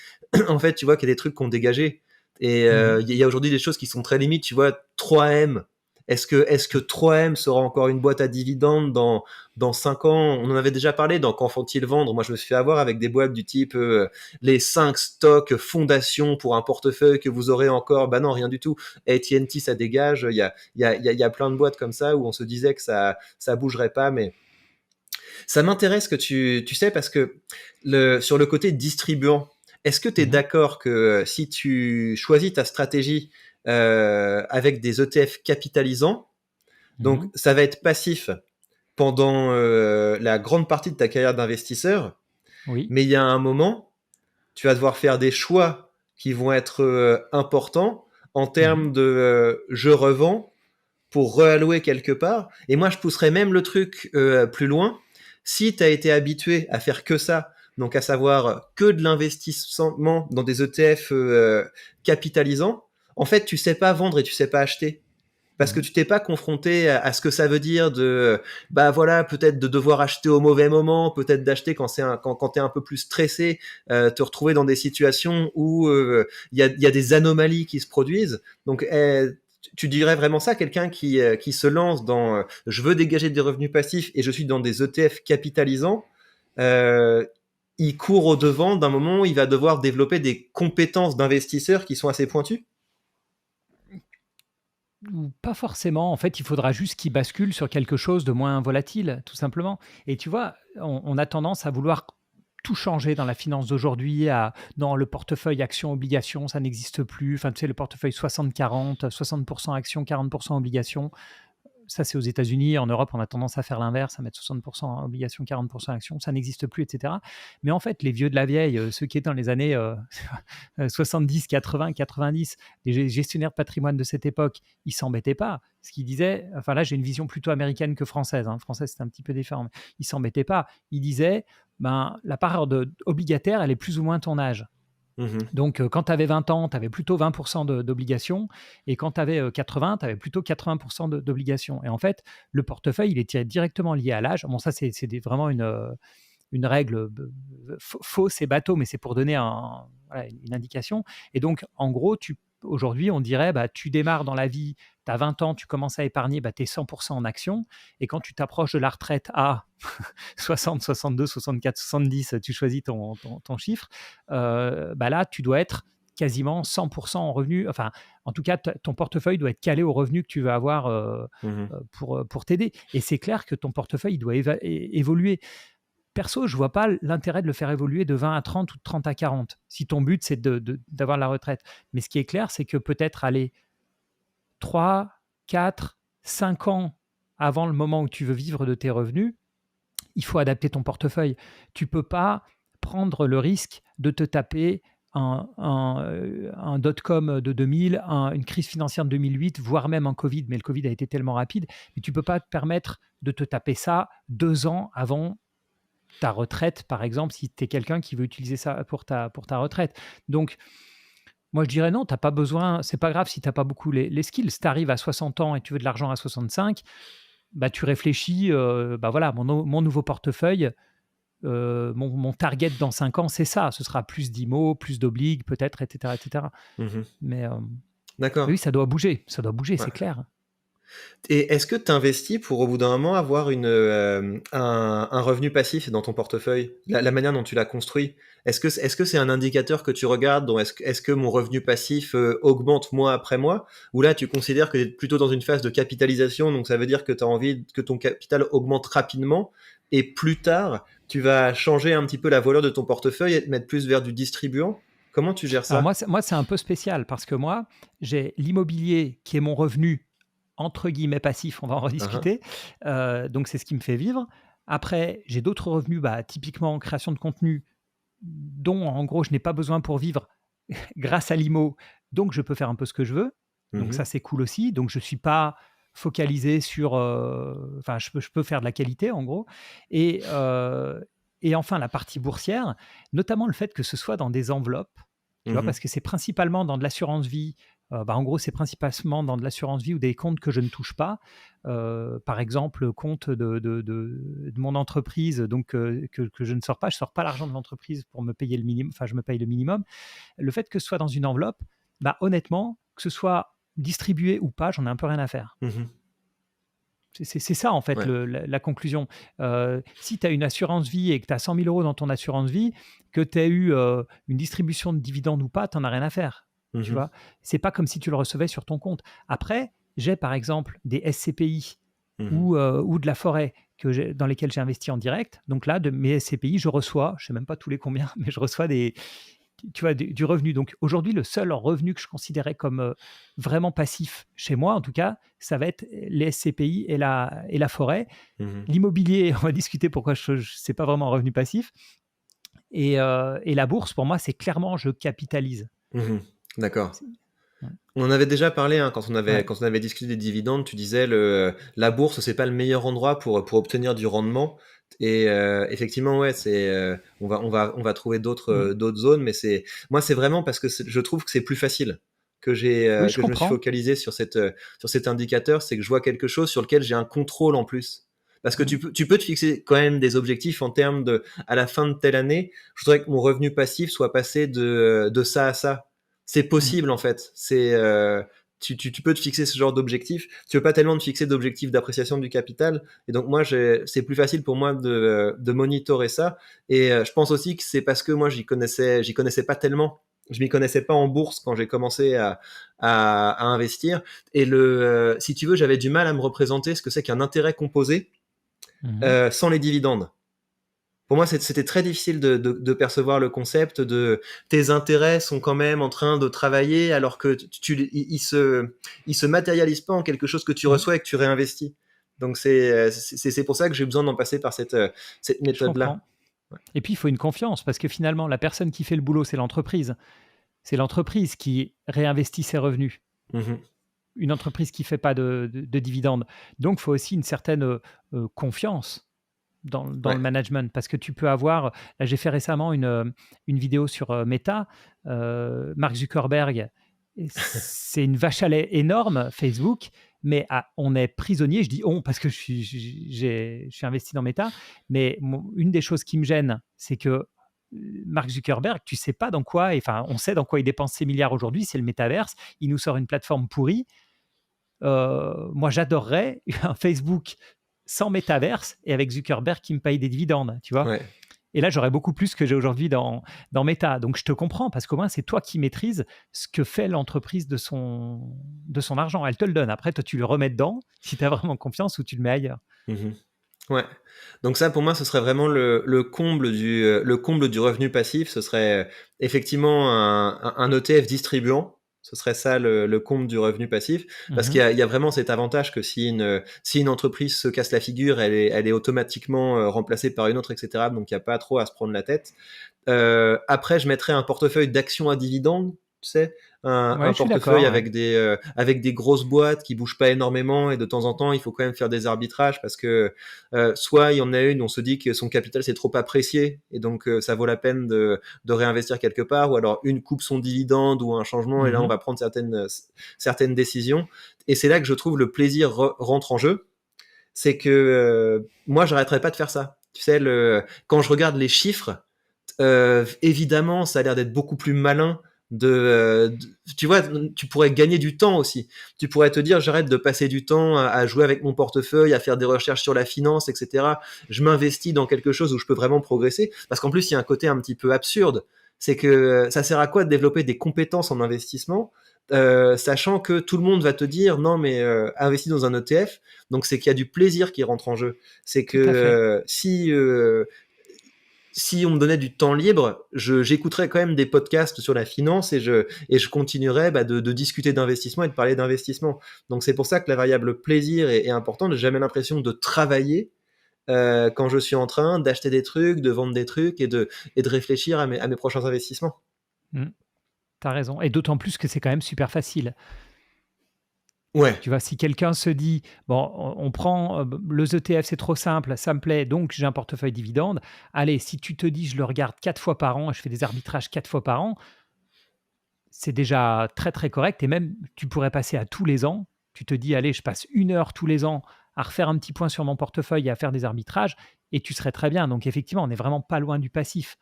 [SPEAKER 1] en fait, tu vois qu'il y a des trucs qu'on dégagé. Et
[SPEAKER 2] Mhm.
[SPEAKER 1] il y a aujourd'hui des choses qui sont très limites. Tu vois, 3M. Est-ce que 3M sera encore une boîte à dividendes dans 5 ans? On en avait déjà parlé dans Quand faut-il vendre? Moi, je me suis fait avoir avec des boîtes du type les 5 stocks fondations pour un portefeuille que vous aurez encore. Bah non, rien du tout. AT&T, ça dégage. Il y a plein de boîtes comme ça où on se disait que ça bougerait pas, mais ça m'intéresse que tu sais, parce que sur le côté distribuant, est-ce que tu es
[SPEAKER 2] Mhm.
[SPEAKER 1] d'accord que si tu choisis ta stratégie avec des ETF capitalisants, donc
[SPEAKER 2] Mhm.
[SPEAKER 1] ça va être passif pendant la grande partie de ta carrière d'investisseur,
[SPEAKER 2] Oui.
[SPEAKER 1] mais il y a un moment, tu vas devoir faire des choix qui vont être importants en
[SPEAKER 2] Mhm.
[SPEAKER 1] termes de je revends pour réallouer quelque part. Et moi, je pousserais même le truc plus loin. Si tu as été habitué à faire que ça, donc à savoir que de l'investissement dans des ETF capitalisants, en fait, tu sais pas vendre et tu sais pas acheter. Parce que
[SPEAKER 2] Mhm.
[SPEAKER 1] tu t'es pas confronté à ce que ça veut dire de, bah voilà, peut-être de devoir acheter au mauvais moment, peut-être d'acheter quand t'es un peu plus stressé, te retrouver dans des situations où il y a des anomalies qui se produisent. Donc, tu dirais vraiment ça, quelqu'un qui se lance dans je veux dégager des revenus passifs et je suis dans des ETF capitalisants, euh, il court au devant d'un moment où il va devoir développer des compétences d'investisseur qui sont assez pointues.
[SPEAKER 2] Ou pas forcément. En fait, il faudra juste qu'il bascule sur quelque chose de moins volatile, tout simplement. Et tu vois, on a tendance à vouloir tout changer dans la finance d'aujourd'hui, dans le portefeuille actions-obligations, ça n'existe plus. Enfin, tu sais, le portefeuille 60-40, 60% actions, 40% obligations. Ça, c'est aux États-Unis. En Europe, on a tendance à faire l'inverse, à mettre 60% obligations, 40% actions. Ça n'existe plus, etc. Mais en fait, les vieux de la vieille, ceux qui étaient dans les années 70, 80, 90, les gestionnaires de patrimoine de cette époque, ils s'embêtaient pas. Ce qu'ils disaient, enfin là, j'ai une vision plutôt américaine que française. Française, c'est un petit peu différent. Mais ils s'embêtaient pas. Ils disaient, la part obligataire, elle est plus ou moins ton âge.
[SPEAKER 1] Mhm.
[SPEAKER 2] Donc, quand tu avais 20 ans, tu avais plutôt 20% d'obligations, et quand tu avais 80, tu avais plutôt 80% d'obligations. Et en fait, le portefeuille, il est directement lié à l'âge. Bon, ça, c'est vraiment une règle fausse et bateau, mais c'est pour donner voilà, une indication. Et donc, en gros, aujourd'hui, on dirait, tu démarres dans la vie, tu as 20 ans, tu commences à épargner, tu es 100% en action. Et quand tu t'approches de la retraite à 60, 62, 64, 70, tu choisis ton chiffre, là, tu dois être quasiment 100% en revenu. Enfin, en tout cas, ton portefeuille doit être calé au revenu que tu veux avoir
[SPEAKER 1] Mhm.
[SPEAKER 2] pour t'aider. Et c'est clair que ton portefeuille il doit évoluer. Perso, je vois pas l'intérêt de le faire évoluer de 20 à 30 ou de 30 à 40, si ton but c'est d'avoir la retraite. Mais ce qui est clair, c'est que peut-être aller 3, 4, 5 ans avant le moment où tu veux vivre de tes revenus, il faut adapter ton portefeuille. Tu peux pas prendre le risque de te taper un dot-com de 2000, une crise financière de 2008, voire même un Covid, mais le Covid a été tellement rapide, mais tu peux pas te permettre de te taper ça 2 ans avant ta retraite, par exemple, si tu es quelqu'un qui veut utiliser ça pour ta retraite. Donc, moi, je dirais non, tu n'as pas besoin, c'est pas grave si tu n'as pas beaucoup les skills. Si tu arrives à 60 ans et tu veux de l'argent à 65, tu réfléchis, voilà, mon nouveau portefeuille, mon target dans 5 ans, c'est ça. Ce sera plus d'IMO, plus d'obligs, peut-être, etc., etc.
[SPEAKER 1] Mhm.
[SPEAKER 2] Mais
[SPEAKER 1] D'accord.
[SPEAKER 2] oui, ça doit bouger,
[SPEAKER 1] Ouais.
[SPEAKER 2] c'est clair.
[SPEAKER 1] Et est-ce que tu investis pour au bout d'un moment avoir un revenu passif dans ton portefeuille? La manière dont tu l'as construit, est-ce que c'est un indicateur que tu regardes? Donc est-ce que mon revenu passif augmente mois après mois? Ou là, tu considères que tu es plutôt dans une phase de capitalisation, donc ça veut dire que tu as envie que ton capital augmente rapidement, et plus tard, tu vas changer un petit peu la valeur de ton portefeuille et te mettre plus vers du distribuant? Comment tu gères
[SPEAKER 2] Alors
[SPEAKER 1] ça?
[SPEAKER 2] moi, c'est un peu spécial parce que moi, j'ai l'immobilier qui est mon revenu entre guillemets passif, on va en
[SPEAKER 1] Uhum.
[SPEAKER 2] rediscuter. Donc c'est ce qui me fait vivre. Après, j'ai d'autres revenus, typiquement création de contenu, dont en gros je n'ai pas besoin pour vivre grâce à l'IMO, donc je peux faire un peu ce que je veux. Donc ça
[SPEAKER 1] Mhm.
[SPEAKER 2] c'est cool aussi. Donc je suis pas focalisé sur, enfin je peux faire de la qualité en gros. Et, euh, et enfin la partie boursière, notamment le fait que ce soit dans des enveloppes, tu vois,
[SPEAKER 1] Mhm.
[SPEAKER 2] parce que c'est principalement dans de l'assurance vie. En gros, c'est principalement dans de l'assurance vie ou des comptes que je ne touche pas. Par exemple, le compte de mon entreprise, donc que je ne sors pas. Je ne sors pas l'argent de l'entreprise pour me payer le minimum. Enfin, je me paye le minimum. Le fait que ce soit dans une enveloppe, bah, honnêtement, que ce soit distribué ou pas, j'en ai un peu rien à faire.
[SPEAKER 1] Mmh.
[SPEAKER 2] C'est ça, en fait,
[SPEAKER 1] Ouais.
[SPEAKER 2] la conclusion. Si tu as une assurance vie et que tu as 100 000 € dans ton assurance vie, que tu as eu une distribution de dividendes ou pas, tu n'en as rien à faire. Tu
[SPEAKER 1] Mmh.
[SPEAKER 2] vois, c'est pas comme si tu le recevais sur ton compte. Après, j'ai par exemple des SCPI
[SPEAKER 1] Mmh.
[SPEAKER 2] ou de la forêt dans lesquels j'ai investi en direct. Donc là, de mes SCPI, je reçois, je sais même pas tous les combien, mais je reçois tu vois, du revenu. Donc aujourd'hui, le seul revenu que je considérais comme vraiment passif chez moi, en tout cas, ça va être les SCPI et la forêt.
[SPEAKER 1] Mmh.
[SPEAKER 2] L'immobilier, on va discuter pourquoi c'est pas vraiment un revenu passif. Et la bourse, pour moi, c'est clairement je capitalise.
[SPEAKER 1] Mmh. D'accord.
[SPEAKER 2] C'est- Ouais.
[SPEAKER 1] On en avait déjà parlé, hein, quand on avait
[SPEAKER 2] Ouais.
[SPEAKER 1] quand on avait discuté des dividendes, tu disais la bourse, c'est pas le meilleur endroit pour obtenir du rendement et effectivement, ouais, on va trouver
[SPEAKER 2] Mm.
[SPEAKER 1] d'autres zones, mais moi, c'est vraiment parce que je trouve que c'est plus facile
[SPEAKER 2] Oui, je
[SPEAKER 1] que je me suis
[SPEAKER 2] comprends.
[SPEAKER 1] focalisé sur cet indicateur, c'est que je vois quelque chose sur lequel j'ai un contrôle en plus. Parce que
[SPEAKER 2] Mm.
[SPEAKER 1] tu peux te fixer quand même des objectifs en termes de, à la fin de telle année, je voudrais que mon revenu passif soit passé de ça à ça. C'est
[SPEAKER 2] Mm.
[SPEAKER 1] possible en fait. Tu peux te fixer ce genre d'objectif. Tu veux pas tellement te fixer d'objectifs d'appréciation du capital. Et donc moi, c'est plus facile pour moi de monitorer ça. Et je pense aussi que c'est parce que moi, j'y connaissais pas tellement. Je m'y connaissais pas en bourse quand j'ai commencé à investir. Et si tu veux, j'avais du mal à me représenter ce que c'est qu'un intérêt composé
[SPEAKER 2] Mhm.
[SPEAKER 1] sans les dividendes. Pour moi, c'était très difficile de percevoir le concept de tes intérêts sont quand même en train de travailler alors que ils se matérialisent pas en quelque chose que tu
[SPEAKER 2] Mm.
[SPEAKER 1] reçois et que tu réinvestis. Donc c'est pour ça que j'ai besoin d'en passer par cette
[SPEAKER 2] Je
[SPEAKER 1] méthode-là.
[SPEAKER 2] comprends. Et puis, il faut une confiance parce que finalement, la personne qui fait le boulot, c'est l'entreprise. C'est l'entreprise qui réinvestit ses revenus.
[SPEAKER 1] Mhm.
[SPEAKER 2] Une entreprise qui ne fait pas de dividendes. Donc, il faut aussi une certaine confiance dans le
[SPEAKER 1] Ouais.
[SPEAKER 2] management parce que tu peux avoir. Là, j'ai fait récemment une vidéo sur Meta. Mark Zuckerberg, c'est une vache à lait énorme, Facebook, mais on est prisonnier. Je dis on parce que je suis investi dans Meta, mais une des choses qui me gêne, c'est que Mark Zuckerberg, tu sais pas dans quoi, enfin, on sait dans quoi il dépense ses milliards aujourd'hui, c'est le métaverse. Il nous sort une plateforme pourrie. Moi, j'adorerais un Facebook sans métaverse et avec Zuckerberg qui me paye des dividendes, tu vois.
[SPEAKER 1] Ouais.
[SPEAKER 2] Et là, j'aurais beaucoup plus que j'ai aujourd'hui dans Meta. Donc, je te comprends parce qu'au moins, c'est toi qui maîtrises ce que fait l'entreprise de son argent. Elle te le donne. Après, toi, tu le remets dedans si tu as vraiment confiance ou tu le mets ailleurs.
[SPEAKER 1] Mhm. Ouais. Donc ça, pour moi, ce serait vraiment le comble du revenu passif. Ce serait effectivement un ETF distribuant. Ce serait ça le comble du revenu passif. Parce
[SPEAKER 2] Mhm.
[SPEAKER 1] il y a vraiment cet avantage que si une entreprise se casse la figure, elle est automatiquement remplacée par une autre, etc. Donc il n'y a pas trop à se prendre la tête. Après, je mettrais un portefeuille d'actions à dividendes, tu sais,
[SPEAKER 2] Ouais,
[SPEAKER 1] un
[SPEAKER 2] je suis
[SPEAKER 1] portefeuille
[SPEAKER 2] d'accord. Ouais.
[SPEAKER 1] avec des grosses boîtes qui bougent pas énormément et de temps en temps, il faut quand même faire des arbitrages parce que soit il y en a une, on se dit que son capital c'est trop apprécié et donc ça vaut la peine de réinvestir quelque part, ou alors une coupe son dividende ou un changement et là on
[SPEAKER 2] Mhm.
[SPEAKER 1] va prendre certaines décisions. Et c'est là que je trouve le plaisir rentre en jeu, c'est que moi j'arrêterai pas de faire ça. Tu sais, quand je regarde les chiffres, évidemment, ça a l'air d'être beaucoup plus malin tu vois, tu pourrais gagner du temps aussi. Tu pourrais te dire, j'arrête de passer du temps à jouer avec mon portefeuille, à faire des recherches sur la finance, etc. Je m'investis dans quelque chose où je peux vraiment progresser. Parce qu'en plus, il y a un côté un petit peu absurde. C'est que ça sert à quoi de développer des compétences en investissement, sachant que tout le monde va te dire, non, mais investis dans un ETF. Donc, c'est qu'il y a du plaisir qui rentre en jeu. C'est que
[SPEAKER 2] Tout à fait.
[SPEAKER 1] si on me donnait du temps libre, j'écouterais quand même des podcasts sur la finance et je continuerais de discuter d'investissement et de parler d'investissement. Donc c'est pour ça que la variable plaisir est importante. J'ai jamais l'impression de travailler quand je suis en train d'acheter des trucs, de vendre des trucs et de réfléchir à mes prochains investissements.
[SPEAKER 2] Mm. T'as raison. Et d'autant plus que c'est quand même super facile.
[SPEAKER 1] Ouais.
[SPEAKER 2] Tu vois, si quelqu'un se dit, bon, on prend le ETF, c'est trop simple, ça me plaît, donc j'ai un portefeuille dividende. Allez, si tu te dis, je le regarde 4 fois par an, je fais des arbitrages 4 fois par an, c'est déjà très très correct. Et même, tu pourrais passer à tous les ans. Tu te dis, allez, je passe 1 heure tous les ans à refaire un petit point sur mon portefeuille et à faire des arbitrages, et tu serais très bien. Donc effectivement, on n'est vraiment pas loin du passif.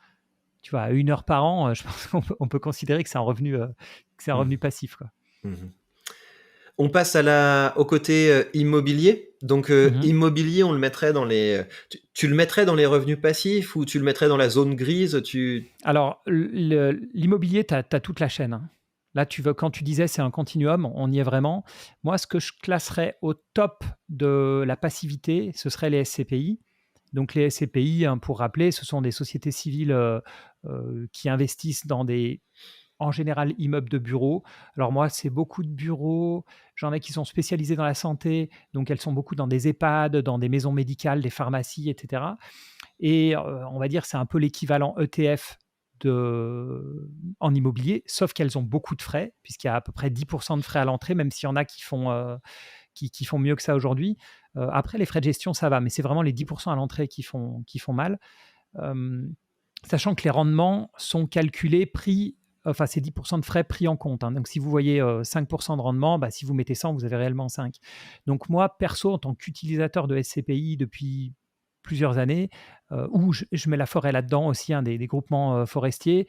[SPEAKER 2] tu vois, à 1 heure par an, je pense qu'on peut considérer que c'est un revenu,
[SPEAKER 1] Mmh.
[SPEAKER 2] passif, quoi.
[SPEAKER 1] Mmh. On passe au côté immobilier. Donc,
[SPEAKER 2] Mhm.
[SPEAKER 1] immobilier, on le mettrait dans les. Tu le mettrais dans les revenus passifs ou tu le mettrais dans la zone grise
[SPEAKER 2] Alors, l'immobilier, tu as toute la chaîne, hein. Là, quand tu disais c'est un continuum, on y est vraiment. Moi, ce que je classerais au top de la passivité, ce serait les SCPI. Donc, les SCPI, hein, pour rappeler, ce sont des sociétés civiles qui investissent dans des, en général, immeubles de bureaux. Alors moi, c'est beaucoup de bureaux. J'en ai qui sont spécialisés dans la santé, donc elles sont beaucoup dans des EHPAD, dans des maisons médicales, des pharmacies, etc. Et on va dire c'est un peu l'équivalent ETF en immobilier, sauf qu'elles ont beaucoup de frais, puisqu'il y a à peu près 10% de frais à l'entrée, même s'il y en a qui font mieux que ça aujourd'hui. Après, les frais de gestion, ça va, mais c'est vraiment les 10% à l'entrée qui font mal. Euh, Sachant que les rendements sont calculés, enfin c'est 10% de frais pris en compte, hein. Donc si vous voyez 5% de rendement, bah, si vous mettez 100, vous avez réellement 5. Donc moi, perso, en tant qu'utilisateur de SCPI depuis plusieurs années, où je mets la forêt là-dedans aussi, hein, des groupements forestiers,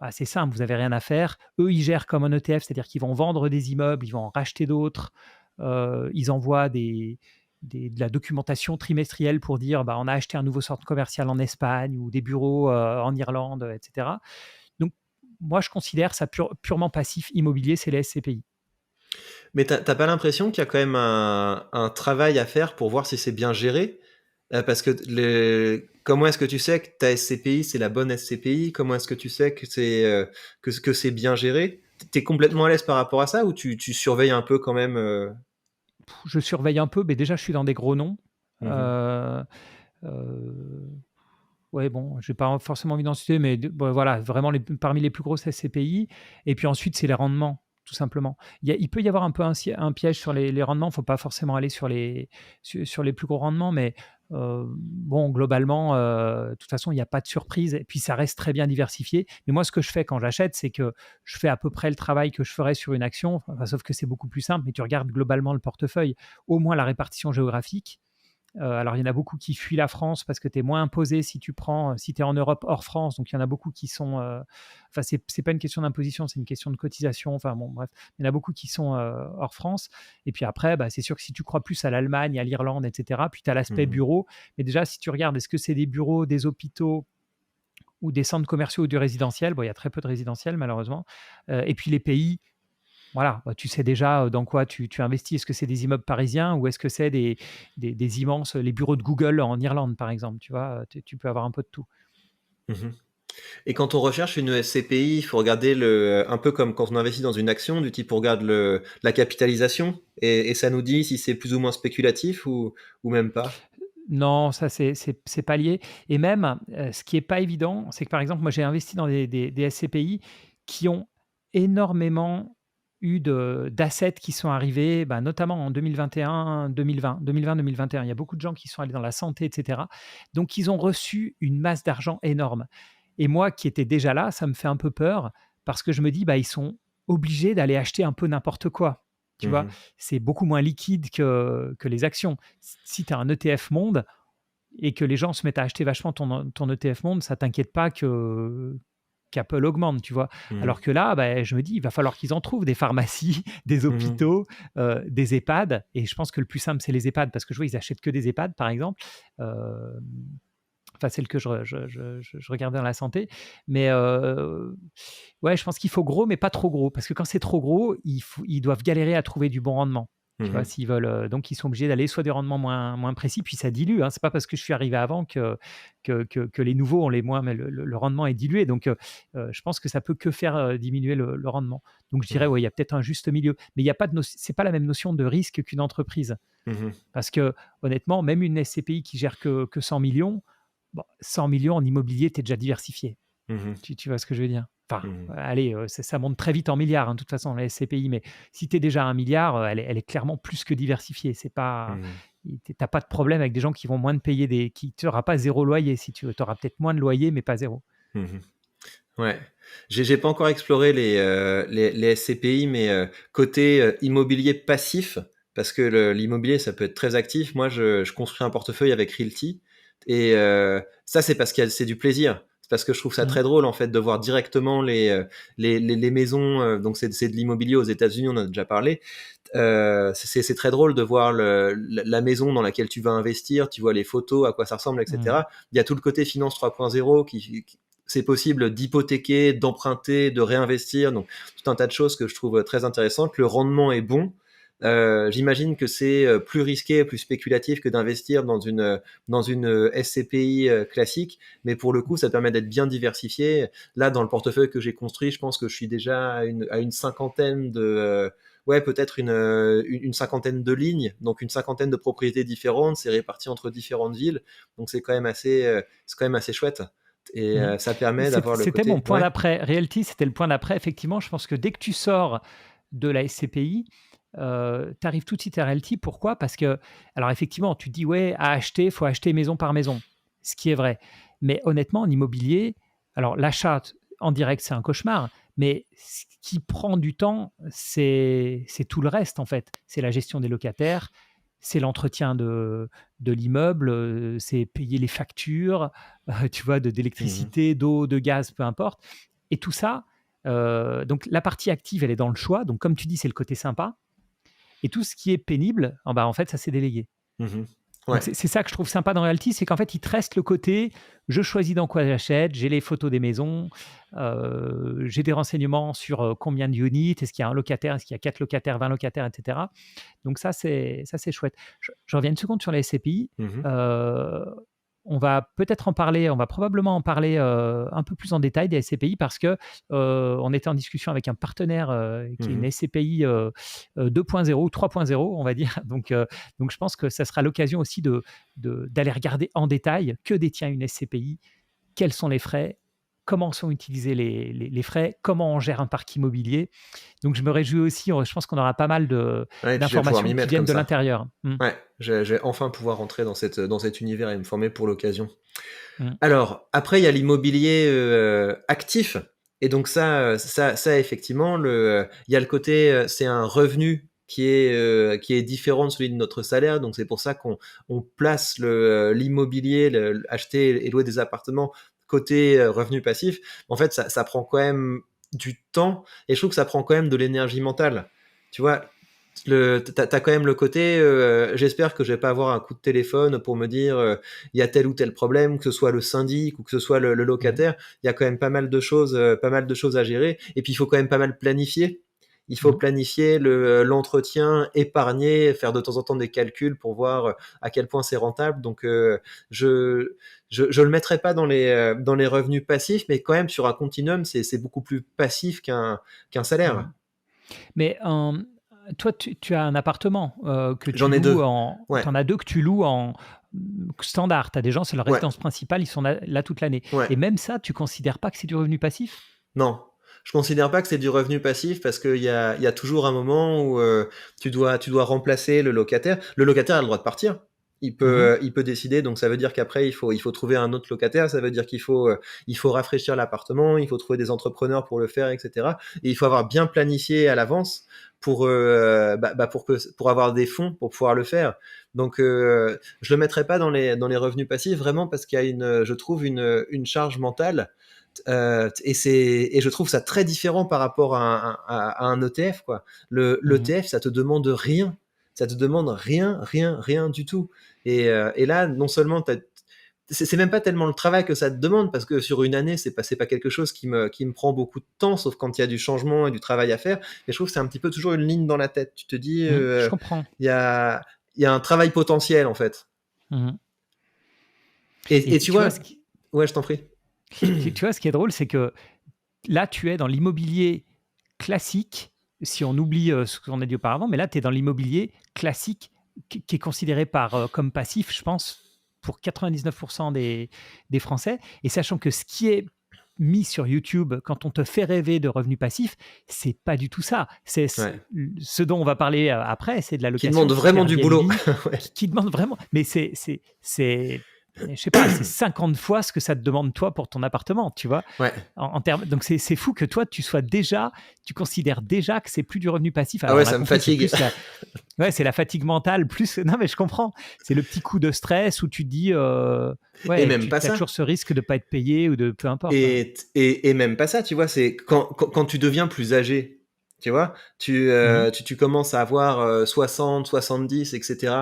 [SPEAKER 2] bah, c'est simple, vous n'avez rien à faire. Eux, ils gèrent comme un ETF, c'est-à-dire qu'ils vont vendre des immeubles, ils vont en racheter d'autres, ils envoient de la documentation trimestrielle pour dire bah, on a acheté un nouveau centre commercial en Espagne ou des bureaux en Irlande, etc. Donc, moi, je considère ça purement passif immobilier, c'est les SCPI.
[SPEAKER 1] Mais t'as pas l'impression qu'il y a quand même un travail à faire pour voir si c'est bien géré? Parce que comment est-ce que tu sais que ta SCPI, c'est la bonne SCPI? Comment est-ce que tu sais que c'est bien géré? T'es complètement à l'aise par rapport à ça ou tu surveilles un peu quand même
[SPEAKER 2] Je surveille un peu, mais déjà, je suis dans des gros noms.
[SPEAKER 1] Mhm.
[SPEAKER 2] Euh, euh, Ouais, bon, j'ai pas forcément envie d'en citer, mais bon, voilà, vraiment parmi les plus grosses SCPI. Et puis ensuite, c'est les rendements, tout simplement. Il peut y avoir un peu un piège sur les rendements. Il ne faut pas forcément aller sur les plus gros rendements, mais bon, globalement, de toute façon, il n'y a pas de surprise. Et puis, ça reste très bien diversifié. Mais moi, ce que je fais quand j'achète, c'est que je fais à peu près le travail que je ferais sur une action, enfin, sauf que c'est beaucoup plus simple, mais tu regardes globalement le portefeuille, au moins la répartition géographique. Alors, il y en a beaucoup qui fuient la France parce que tu es moins imposé si tu es en Europe hors France. Donc, il y en a beaucoup qui sont. Enfin, c'est pas une question d'imposition, c'est une question de cotisation. Enfin, bon, bref, il y en a beaucoup qui sont hors France. Et puis après, bah, c'est sûr que si tu crois plus à l'Allemagne, à l'Irlande, etc., puis tu as l'aspect
[SPEAKER 1] Mhm.
[SPEAKER 2] bureau. Mais déjà, si tu regardes, est-ce que c'est des bureaux, des hôpitaux ou des centres commerciaux ou du résidentiel? Bon, il y a très peu de résidentiel, malheureusement. Et puis les pays. Voilà, bah, tu sais déjà dans quoi tu investis. Est-ce que c'est des immeubles parisiens ou est-ce que c'est des immenses, les bureaux de Google en Irlande, par exemple, tu vois, tu peux avoir un peu de tout.
[SPEAKER 1] Mhm. Et quand on recherche une SCPI, il faut regarder un peu comme quand on investit dans une action, du type on regarde la capitalisation et ça nous dit si c'est plus ou moins spéculatif ou même pas.
[SPEAKER 2] Non, ça, c'est pas lié. Et même, ce qui est pas évident, c'est que, par exemple, moi, j'ai investi dans des SCPI qui ont énormément eu d'assets qui sont arrivés, bah, notamment en 2021. Il y a beaucoup de gens qui sont allés dans la santé, etc. Donc, ils ont reçu une masse d'argent énorme. Et moi, qui étais déjà là, ça me fait un peu peur parce que je me dis, bah, ils sont obligés d'aller acheter un peu n'importe quoi. Tu vois,
[SPEAKER 1] Mhm.
[SPEAKER 2] c'est beaucoup moins liquide que les actions. Si tu as un ETF monde et que les gens se mettent à acheter vachement ton ETF monde, ça t'inquiète pas qu'Apple augmente, tu vois.
[SPEAKER 1] Mhm.
[SPEAKER 2] Alors que là, bah, je me dis, il va falloir qu'ils en trouvent des pharmacies, des
[SPEAKER 1] Mhm.
[SPEAKER 2] hôpitaux, des EHPAD. Et je pense que le plus simple, c'est les EHPAD, parce que je vois, ils achètent que des EHPAD, par exemple. Euh, Enfin, celle que je regardais dans la santé. Mais ouais, je pense qu'il faut gros, mais pas trop gros. Parce que quand c'est trop gros, ils doivent galérer à trouver du bon rendement. Tu vois,
[SPEAKER 1] Mhm.
[SPEAKER 2] s'ils veulent, donc ils sont obligés d'aller soit des rendements moins précis, puis ça dilue, hein. C'est pas parce que je suis arrivé avant que les nouveaux ont les moins, mais le rendement est dilué. Donc, je pense que ça peut que faire diminuer le rendement. Donc, je dirais,
[SPEAKER 1] Mhm.
[SPEAKER 2] ouais, il y a peut-être un juste milieu, mais il y a pas c'est pas la même notion de risque qu'une entreprise.
[SPEAKER 1] Mhm.
[SPEAKER 2] Parce que honnêtement, même une SCPI qui gère que 100 millions, bon, 100 millions en immobilier, tu es déjà diversifié.
[SPEAKER 1] Mhm.
[SPEAKER 2] Tu vois ce que je veux dire? Enfin,
[SPEAKER 1] Mhm.
[SPEAKER 2] allez, ça monte très vite en milliards, hein, de toute façon, la SCPI, mais si tu es déjà à 1 milliard, elle est clairement plus que diversifiée. C'est pas,
[SPEAKER 1] Mhm.
[SPEAKER 2] tu n'as pas de problème avec des gens qui vont moins de payer tu n'auras pas zéro loyer si tu veux. Tu auras peut-être moins de loyer, mais pas zéro.
[SPEAKER 1] Mhm. Ouais. J'ai pas encore exploré les SCPI, mais côté immobilier passif, parce que l'immobilier, ça peut être très actif. Moi, je construis un portefeuille avec Realty. Et ça, c'est parce que c'est du plaisir. C'est parce que je trouve ça très drôle en fait de voir directement les maisons. Donc c'est de l'immobilier aux États-Unis, on en a déjà parlé. C'est très drôle de voir la maison dans laquelle tu vas investir. Tu vois les photos, à quoi ça ressemble, etc. Il y a tout le côté finance 3.0 qui c'est possible d'hypothéquer, d'emprunter, de réinvestir. Donc tout un tas de choses que je trouve très intéressantes. Le rendement est bon. J'imagine que c'est plus risqué, plus spéculatif que d'investir dans une SCPI classique, mais pour le coup, ça permet d'être bien diversifié. Là, dans le portefeuille que j'ai construit, je pense que je suis déjà à une cinquantaine de peut-être une cinquantaine de lignes, donc une cinquantaine de propriétés différentes, c'est réparti entre différentes villes, donc c'est quand même assez chouette. Et ça permet d'avoir le côté...
[SPEAKER 2] C'était mon point d'après. Realty, c'était le point d'après. Effectivement, je pense que dès que tu sors de la SCPI, tu arrives tout de suite à Realty. Pourquoi ? Parce que, alors effectivement, tu te dis, il faut acheter maison par maison, ce qui est vrai. Mais honnêtement, en immobilier, alors l'achat en direct, c'est un cauchemar, mais ce qui prend du temps, c'est tout le reste, en fait. C'est la gestion des locataires, c'est l'entretien de l'immeuble, c'est payer les factures, tu vois, d'électricité, d'eau, de gaz, peu importe. Et tout ça, donc la partie active, elle est dans le choix. Donc comme tu dis, c'est le côté sympa. Et tout ce qui est pénible, en fait, ça c'est délégué.
[SPEAKER 1] Ouais.
[SPEAKER 2] C'est ça que je trouve sympa dans Realty, c'est qu'en fait, il te reste le côté, je choisis dans quoi j'achète, j'ai les photos des maisons, j'ai des renseignements sur combien de units, est-ce qu'il y a un locataire, est-ce qu'il y a 4 locataires, 20 locataires, etc. Donc ça, c'est chouette. Je reviens une seconde sur la SCPI. On va peut-être en parler, on va probablement en parler un peu plus en détail des SCPI parce que on était en discussion avec un partenaire qui est une SCPI 2.0 ou 3.0, on va dire. Donc je pense que ça sera l'occasion aussi d'aller regarder en détail que détient une SCPI, quels sont les frais, comment sont utilisés les frais, comment on gère un parc immobilier. Donc, je me réjouis aussi, je pense qu'on aura pas mal d'informations qui viennent de l'intérieur.
[SPEAKER 1] Ouais, je vais enfin pouvoir rentrer dans cet univers et me former pour l'occasion. Alors, après, il y a l'immobilier actif. Et donc ça effectivement, il y a le côté, c'est un revenu qui est différent de celui de notre salaire. Donc, c'est pour ça qu'on place l'immobilier, acheter et louer des appartements côté revenu passif. En fait, ça prend quand même du temps et je trouve que ça prend quand même de l'énergie mentale. Tu vois, t'as quand même le côté j'espère que je vais pas avoir un coup de téléphone pour me dire il y a tel ou tel problème, que ce soit le syndic ou que ce soit le locataire. Il y a quand même pas mal de choses à gérer et puis il faut quand même pas mal planifier. Il faut planifier l'entretien, épargner, faire de temps en temps des calculs pour voir à quel point c'est rentable. Donc, je le mettrai pas dans les revenus passifs, mais quand même sur un continuum, c'est beaucoup plus passif qu'un salaire.
[SPEAKER 2] Mais toi, tu as un appartement que tu
[SPEAKER 1] J'en ai
[SPEAKER 2] loues
[SPEAKER 1] deux.
[SPEAKER 2] T'en as deux que tu loues en standard. Tu as des gens, c'est leur résidence principale, ils sont là toute l'année. Et même ça, tu considères pas que c'est du revenu passif ?
[SPEAKER 1] Non. Je considère pas que c'est du revenu passif parce qu'il y a toujours un moment où tu dois remplacer le locataire. Le locataire a le droit de partir. Il peut décider, donc ça veut dire qu'après il faut trouver un autre locataire, ça veut dire qu'il faut rafraîchir l'appartement, il faut trouver des entrepreneurs pour le faire, etc. Et il faut avoir bien planifié à l'avance pour avoir des fonds pour pouvoir le faire. Donc je le mettrai pas dans les revenus passifs vraiment parce qu'il y a je trouve une charge mentale. Et je trouve ça très différent par rapport à un ETF, quoi. L'ETF, ça te demande rien. Ça te demande rien du tout. Et là, non seulement c'est même pas tellement le travail que ça te demande parce que sur une année, c'est pas quelque chose qui me prend beaucoup de temps, sauf quand il y a du changement et du travail à faire. Mais je trouve que c'est un petit peu toujours une ligne dans la tête. Tu te dis,
[SPEAKER 2] je comprends.
[SPEAKER 1] Il y a un travail potentiel en fait. Et tu vois, ouais, je t'en prie.
[SPEAKER 2] Tu vois, ce qui est drôle, c'est que là, tu es dans l'immobilier classique, si on oublie ce qu'on a dit auparavant, mais là, tu es dans l'immobilier classique qui est considéré comme passif, je pense, pour 99% des Français. Et sachant que ce qui est mis sur YouTube, quand on te fait rêver de revenus passifs, c'est pas du tout ça. C'est ce dont on va parler après, c'est de la location.
[SPEAKER 1] Qui demande vraiment du boulot.
[SPEAKER 2] Qui demande vraiment... Mais c'est je sais pas, c'est 50 fois ce que ça te demande toi pour ton appartement, tu vois. En termes, donc c'est fou que toi tu considères déjà que c'est plus du revenu passif.
[SPEAKER 1] Alors, ça me fatigue.
[SPEAKER 2] Ouais, c'est la fatigue mentale plus. Non, mais je comprends. C'est le petit coup de stress où tu te dis,
[SPEAKER 1] Et
[SPEAKER 2] ouais,
[SPEAKER 1] même
[SPEAKER 2] tu
[SPEAKER 1] pas
[SPEAKER 2] as toujours
[SPEAKER 1] ça.
[SPEAKER 2] ce risque de pas être payé ou de peu importe. Ouais.
[SPEAKER 1] Et même pas ça, tu vois, c'est quand tu deviens plus âgé, tu vois,
[SPEAKER 2] Mhm.
[SPEAKER 1] tu commences à avoir 60, 70, etc.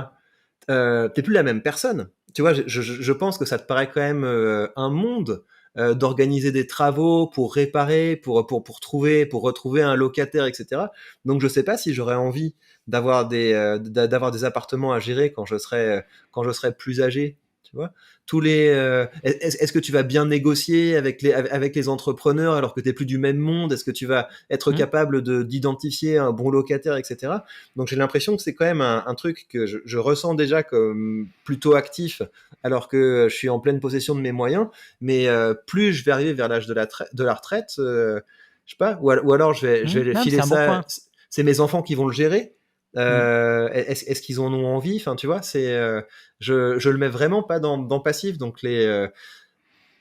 [SPEAKER 1] T'es plus la même personne. Tu vois, je pense que ça te paraît quand même un monde d'organiser des travaux pour réparer, pour retrouver un locataire, etc. Donc je sais pas si j'aurais envie d'avoir des appartements à gérer quand je serai plus âgé. Tu vois, est-ce que tu vas bien négocier avec les entrepreneurs alors que t'es plus du même monde? Est-ce que tu vas être
[SPEAKER 2] Mhm.
[SPEAKER 1] capable d'identifier un bon locataire, etc. Donc j'ai l'impression que c'est quand même un truc que je ressens déjà comme plutôt actif, alors que je suis en pleine possession de mes moyens. Mais plus je vais arriver vers l'âge de la retraite, je sais pas, ou alors je
[SPEAKER 2] Mhm.
[SPEAKER 1] vais
[SPEAKER 2] Non, mais c'est
[SPEAKER 1] filer
[SPEAKER 2] un bon
[SPEAKER 1] ça.
[SPEAKER 2] point.
[SPEAKER 1] C'est mes enfants qui vont le gérer.
[SPEAKER 2] Mhm.
[SPEAKER 1] Est-ce qu'ils en ont envie? Enfin, tu vois, je le mets vraiment pas dans passif. Donc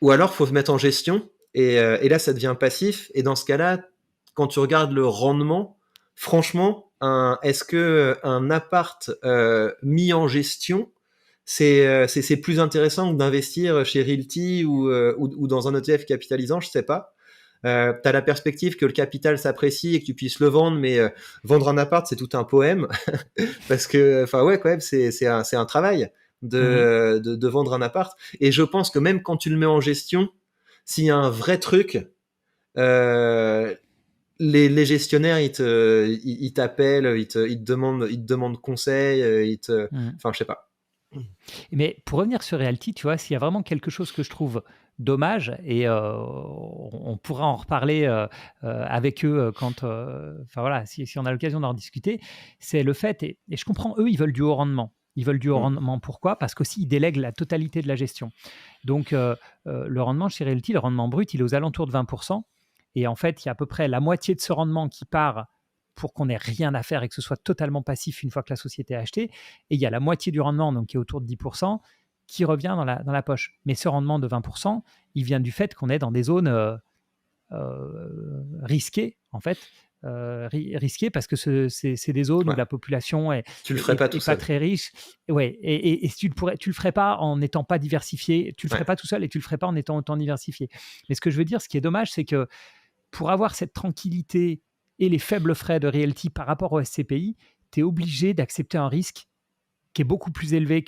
[SPEAKER 1] ou alors faut se mettre en gestion et là ça devient passif. Et dans ce cas-là, quand tu regardes le rendement, franchement, est-ce que un appart mis en gestion, c'est plus intéressant que d'investir chez Realty ou dans un ETF capitalisant? Je sais pas. Tu as la perspective que le capital s'apprécie et que tu puisses le vendre, mais vendre un appart, c'est tout un poème. Parce que, enfin ouais, quand même, c'est un travail
[SPEAKER 2] Mhm.
[SPEAKER 1] de vendre un appart. Et je pense que même quand tu le mets en gestion, s'il y a un vrai truc, euh, les gestionnaires, ils t'appellent, ils te demandent conseil,
[SPEAKER 2] Mhm.
[SPEAKER 1] enfin, je sais pas.
[SPEAKER 2] Mais pour revenir sur Realty, tu vois, s'il y a vraiment quelque chose que je trouve dommage, et on pourra en reparler avec eux quand, enfin voilà, si on a l'occasion d'en discuter, c'est le fait, et je comprends, eux, ils veulent du haut rendement. Ils veulent du haut
[SPEAKER 1] Mm.
[SPEAKER 2] rendement. Pourquoi? Parce qu'aussi, ils délèguent la totalité de la gestion. Donc, le rendement chez Realty, le rendement brut, il est aux alentours de 20%. Et en fait, il y a à peu près la moitié de ce rendement qui part pour qu'on n'ait rien à faire et que ce soit totalement passif une fois que la société est achetée. Et il y a la moitié du rendement, donc qui est autour de 10%, qui revient dans la poche. Mais ce rendement de 20%, il vient du fait qu'on est dans des zones risquées, en fait. Risquées parce que c'est des zones où
[SPEAKER 1] Ouais.
[SPEAKER 2] la population est,
[SPEAKER 1] Tu le ferais
[SPEAKER 2] est,
[SPEAKER 1] pas tout
[SPEAKER 2] est pas
[SPEAKER 1] seul.
[SPEAKER 2] très riche. Ouais, et si tu le ferais pas en n'étant pas diversifié, tu le ferais
[SPEAKER 1] Ouais.
[SPEAKER 2] pas tout seul et tu le ferais pas en étant autant diversifié. Mais ce que je veux dire, ce qui est dommage, c'est que pour avoir cette tranquillité et les faibles frais de Realty par rapport au SCPI, tu es obligé d'accepter un risque qui est beaucoup plus élevé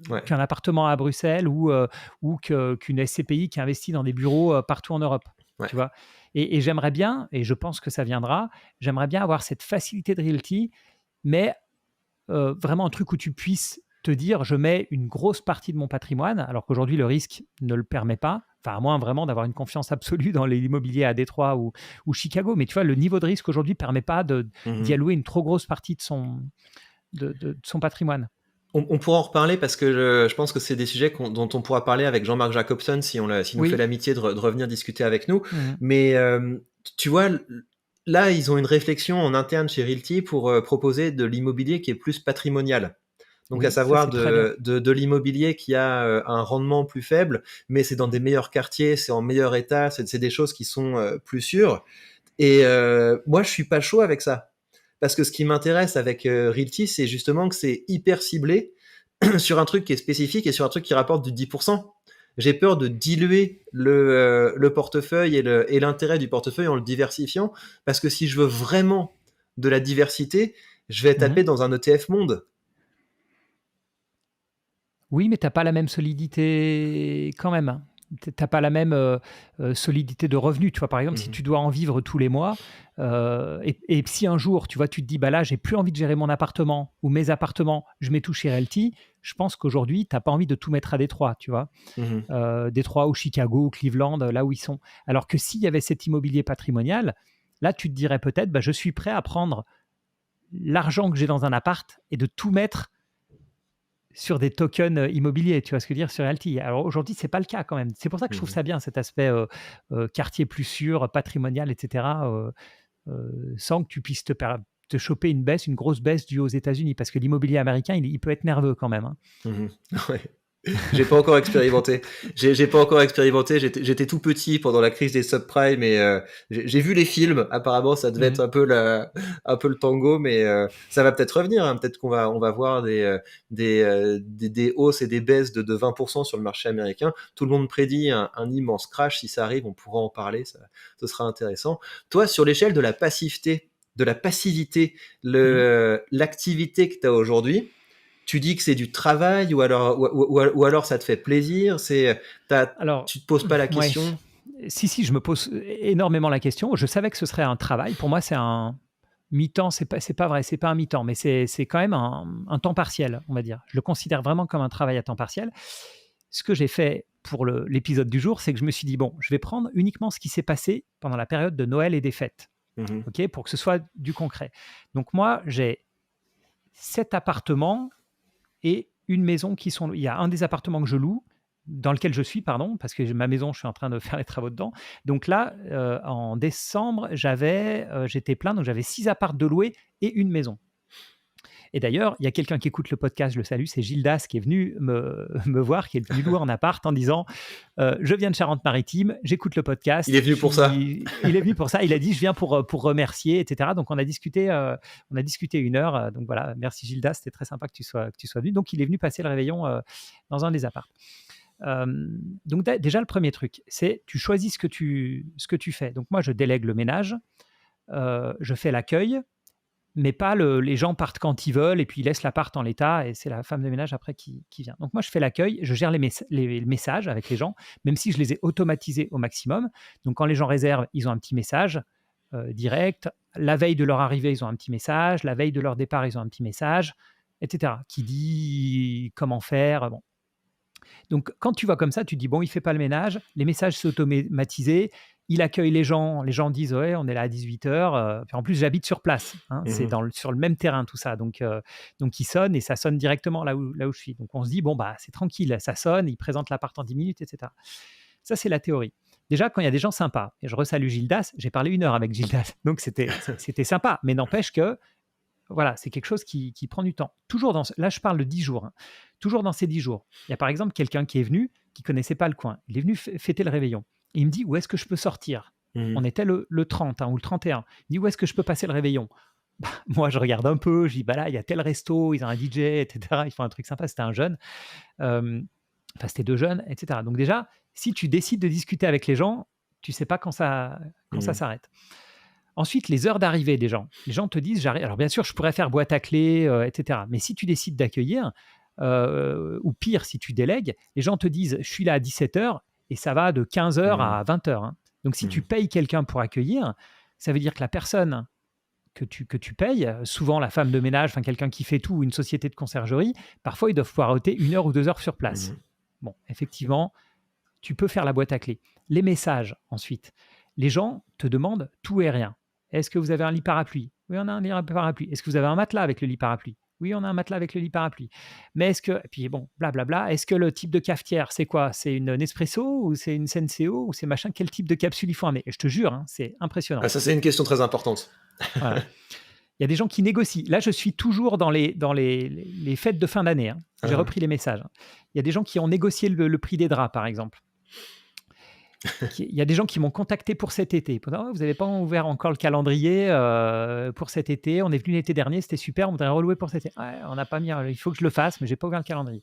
[SPEAKER 1] Ouais.
[SPEAKER 2] qu'un appartement à Bruxelles ou qu'une SCPI qui investit dans des bureaux partout en Europe.
[SPEAKER 1] Ouais.
[SPEAKER 2] Tu vois, et j'aimerais bien, et je pense que ça viendra, j'aimerais bien avoir cette facilité de Realty, mais vraiment un truc où tu puisses te dire, je mets une grosse partie de mon patrimoine, alors qu'aujourd'hui le risque ne le permet pas, enfin à moins vraiment d'avoir une confiance absolue dans l'immobilier à Détroit ou Chicago, mais tu vois, le niveau de risque aujourd'hui ne permet pas d'y
[SPEAKER 1] Mhm.
[SPEAKER 2] allouer une trop grosse partie de son patrimoine.
[SPEAKER 1] On pourra en reparler parce que je pense que c'est des sujets dont on pourra parler avec Jean-Marc Jacobson s'il nous fait
[SPEAKER 2] Oui.
[SPEAKER 1] l'amitié de revenir discuter avec nous.
[SPEAKER 2] Mhm.
[SPEAKER 1] Mais tu vois, là, ils ont une réflexion en interne chez Realty pour proposer de l'immobilier qui est plus patrimonial. Donc, à
[SPEAKER 2] Oui, ça
[SPEAKER 1] savoir
[SPEAKER 2] c'est très bien.
[SPEAKER 1] de l'immobilier qui a un rendement plus faible, mais c'est dans des meilleurs quartiers, c'est en meilleur état, c'est des choses qui sont plus sûres. Et moi, je suis pas chaud avec ça. Parce que ce qui m'intéresse avec Realty, c'est justement que c'est hyper ciblé sur un truc qui est spécifique et sur un truc qui rapporte du 10%. J'ai peur de diluer le portefeuille et l'intérêt du portefeuille en le diversifiant. Parce que si je veux vraiment de la diversité, je vais
[SPEAKER 2] Mhm.
[SPEAKER 1] taper dans un ETF monde.
[SPEAKER 2] Oui, mais tu n'as pas la même solidité quand même, hein. Tu n'as pas la même solidité de revenus. Tu vois, par exemple, si
[SPEAKER 1] Mhm.
[SPEAKER 2] tu dois en vivre tous les mois, et si un jour, tu vois, tu te dis, bah là, j'ai plus envie de gérer mon appartement ou mes appartements, je mets tout chez Realty, je pense qu'aujourd'hui, tu n'as pas envie de tout mettre à Détroit, tu vois.
[SPEAKER 1] Mhm.
[SPEAKER 2] Détroit ou Chicago ou Cleveland, là où ils sont. Alors que s'il y avait cet immobilier patrimonial, là, tu te dirais peut-être, bah, je suis prêt à prendre l'argent que j'ai dans un appart et de tout mettre sur des tokens immobiliers, tu vois ce que je veux dire, sur Alti. Alors aujourd'hui, c'est pas le cas quand même. C'est pour ça que je trouve
[SPEAKER 1] Mhm.
[SPEAKER 2] ça bien, cet aspect quartier plus sûr, patrimonial, etc., sans que tu puisses te choper une grosse baisse due aux États-Unis, parce que l'immobilier américain, il peut être nerveux quand même, hein.
[SPEAKER 1] Mhm. Ouais. J'ai pas encore expérimenté. J'ai pas encore expérimenté. J'étais tout petit pendant la crise des subprimes et j'ai vu les films. Apparemment, ça devait être
[SPEAKER 2] Mhm.
[SPEAKER 1] un peu le tango, mais ça va peut-être revenir. Hein. Peut-être on va voir des hausses et des baisses de 20% sur le marché américain. Tout le monde prédit un immense crash. Si ça arrive, on pourra en parler. Ce sera intéressant. Toi, sur l'échelle de la passivité,
[SPEAKER 2] Mhm.
[SPEAKER 1] l'activité que tu as aujourd'hui, tu dis que c'est du travail ou alors ça te fait plaisir,
[SPEAKER 2] Alors,
[SPEAKER 1] tu te poses pas la
[SPEAKER 2] ouais.
[SPEAKER 1] question.
[SPEAKER 2] Si, je me pose énormément la question. Je savais que ce serait un travail. Pour moi, c'est un mi-temps. C'est pas vrai, c'est pas un mi-temps, mais c'est quand même un temps partiel, on va dire. Je le considère vraiment comme un travail à temps partiel. Ce que j'ai fait pour l'épisode du jour, c'est que je me suis dit, bon, je vais prendre uniquement ce qui s'est passé pendant la période de Noël et des fêtes,
[SPEAKER 1] Mhm.
[SPEAKER 2] ok, pour que ce soit du concret. Donc moi, j'ai 7 appartements et une maison qui sont. Il y a un des appartements que je loue, dans lequel je suis, pardon, parce que ma maison, je suis en train de faire les travaux dedans. Donc là, en décembre, j'étais plein, donc j'avais 6 apparts de louer et une maison. Et d'ailleurs, il y a quelqu'un qui écoute le podcast, je le salue, c'est Gildas qui est venu me voir, qui est venu louer en appart en disant je viens de Charente-Maritime, j'écoute le
[SPEAKER 1] Il est
[SPEAKER 2] podcast.
[SPEAKER 1] venu pour ça.
[SPEAKER 2] Il est venu pour ça. Il a dit je viens pour remercier, etc. Donc on a discuté 1 heure. Donc voilà, merci Gildas, c'était très sympa que tu sois venu. Donc il est venu passer le réveillon dans un des apparts. Euh, donc déjà le premier truc, c'est tu choisis ce que tu fais. Donc moi je délègue le ménage, je fais l'accueil, mais pas les gens partent quand ils veulent et puis ils laissent l'appart en l'état et c'est la femme de ménage après qui vient. Donc moi je fais l'accueil, je gère les messages avec les gens, même si je les ai automatisés au maximum. Donc quand les gens réservent, ils ont un petit message direct. La veille de leur arrivée, ils ont un petit message. La veille de leur départ, ils ont un petit message, etc. Qui dit comment faire. Bon. Donc, quand tu vois comme ça, tu te dis, bon, il fait pas le ménage, les messages sont automatisés, il accueille les gens disent, ouais, on est là à 18h. Puis en plus, j'habite sur place, hein, c'est
[SPEAKER 1] Mhm.
[SPEAKER 2] sur le même terrain, tout ça. Donc il sonne et ça sonne directement là où je suis. Donc on se dit, bon, bah, c'est tranquille, ça sonne, il présente l'appart en 10 minutes, etc. Ça, c'est la théorie. Déjà, quand il y a des gens sympas, et je resalue Gildas, j'ai parlé 1 heure avec Gildas, donc c'était sympa, mais n'empêche que voilà, c'est quelque chose qui prend du temps. Là, je parle de 10 jours. Hein. Toujours dans ces 10 jours. Il y a par exemple quelqu'un qui est venu, qui connaissait pas le coin. Il est venu fêter le réveillon. Et il me dit, où est-ce que je peux sortir? On
[SPEAKER 1] Mhm.
[SPEAKER 2] était le 30 hein, ou le 31. Il dit, où est-ce que je peux passer le réveillon? Bah, moi, je regarde un peu, je dis, bah là, il y a tel resto, ils ont un DJ, etc. Ils font un truc sympa, c'était un jeune. Enfin, c'était 2 jeunes, etc. Donc déjà, si tu décides de discuter avec les gens, tu sais pas quand ça
[SPEAKER 1] Mhm.
[SPEAKER 2] s'arrête. Ensuite, les heures d'arrivée des gens. Les gens te disent, j'arrive. Alors bien sûr, je pourrais faire boîte à clés, etc. Mais si tu décides d'accueillir, ou pire, si tu délègues, les gens te disent, je suis là à 17h et ça va de 15h
[SPEAKER 1] Mhm.
[SPEAKER 2] à 20h. Hein. Donc si tu
[SPEAKER 1] Mhm.
[SPEAKER 2] payes quelqu'un pour accueillir, ça veut dire que la personne que tu payes, souvent la femme de ménage, enfin quelqu'un qui fait tout, une société de conciergerie, parfois ils doivent poireauter 1 heure ou 2 heures sur place.
[SPEAKER 1] Mhm.
[SPEAKER 2] Bon, effectivement, tu peux faire la boîte à clés. Les messages, ensuite. Les gens te demandent tout et rien. Est-ce que vous avez un lit parapluie? Oui, on a un lit parapluie. Est-ce que vous avez un matelas avec le lit parapluie? Oui, on a un matelas avec le lit parapluie. Mais est-ce que, et puis bon, blablabla, est-ce que le type de cafetière, c'est quoi? C'est une Nespresso ou c'est une Senseo ou c'est machin? Quel type de capsule il faut amener? Et je te jure, hein, c'est impressionnant.
[SPEAKER 1] Ah, ça, c'est une question très importante.
[SPEAKER 2] Voilà. Il y a des gens qui négocient. Là, je suis toujours dans les fêtes de fin d'année. Hein. J'ai
[SPEAKER 1] Ah.
[SPEAKER 2] repris les messages. Il y a des gens qui ont négocié le prix des draps, par exemple. Il y a des gens qui m'ont contacté pour cet été. Oh, vous n'avez pas ouvert encore le calendrier pour cet été. On est venu l'été dernier, c'était super. On voudrait relouer pour cet été. Ouais, on n'a pas mis. Il faut que je le fasse, mais j'ai pas ouvert le calendrier.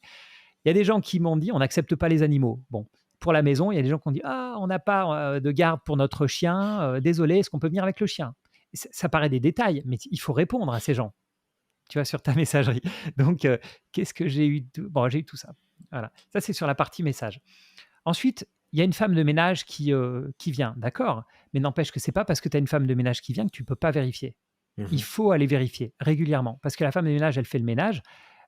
[SPEAKER 2] Il y a des gens qui m'ont dit on n'accepte pas les animaux. Bon, pour la maison, il y a des gens qui ont dit ah, on n'a pas de garde pour notre chien. Désolé, est-ce qu'on peut venir avec le chien? Ça paraît des détails, mais il faut répondre à ces gens. Tu vois, sur ta messagerie. Donc, qu'est-ce que j'ai eu? Bon, j'ai eu tout ça. Voilà. Ça, c'est sur la partie message. Ensuite, il y a une femme de ménage qui vient, d'accord, mais n'empêche que c'est pas parce que tu as une femme de ménage qui vient que tu peux pas vérifier. Il
[SPEAKER 1] Mhm.
[SPEAKER 2] faut aller vérifier régulièrement parce que la femme de ménage, elle fait le ménage.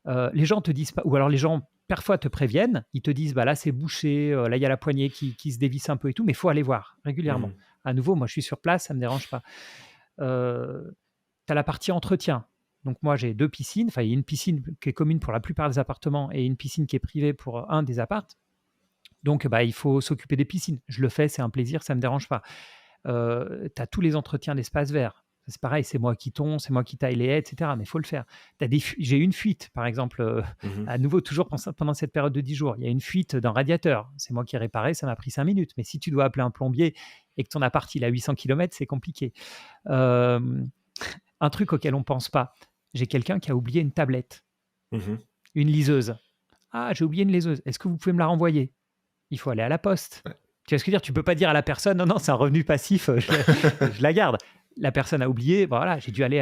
[SPEAKER 2] Les gens te disent pas, ou alors les gens parfois te préviennent, ils te disent bah là c'est bouché, là il y a la poignée qui se dévisse un peu et tout, mais il faut aller voir régulièrement.
[SPEAKER 1] Mhm.
[SPEAKER 2] À nouveau, moi je suis sur place, ça me dérange pas. Tu as la partie entretien. Donc moi j'ai 2 piscines, enfin il y a une piscine qui est commune pour la plupart des appartements et une piscine qui est privée pour un des apparts. Donc, bah, il faut s'occuper des piscines. Je le fais, c'est un plaisir, ça ne me dérange pas. Tu as tous les entretiens d'espaces verts. C'est pareil, c'est moi qui tonds, c'est moi qui taille les haies, etc. Mais il faut le faire. J'ai eu une fuite, par exemple,
[SPEAKER 1] Mhm.
[SPEAKER 2] à nouveau, toujours pendant cette période de 10 jours. Il y a une fuite d'un radiateur. C'est moi qui ai réparé, ça m'a pris 5 minutes. Mais si tu dois appeler un plombier et que ton appart il a 800 km, c'est compliqué. Euh, un truc auquel on ne pense pas. J'ai quelqu'un qui a oublié une tablette,
[SPEAKER 1] Mhm.
[SPEAKER 2] une liseuse. Ah, j'ai oublié une liseuse. Est-ce que vous pouvez me la renvoyer? Il faut aller à la poste.
[SPEAKER 1] Ouais.
[SPEAKER 2] Tu vois ce que je veux dire? Tu peux pas dire à la personne, non, non, c'est un revenu passif, je la garde. La personne a oublié, voilà, j'ai dû aller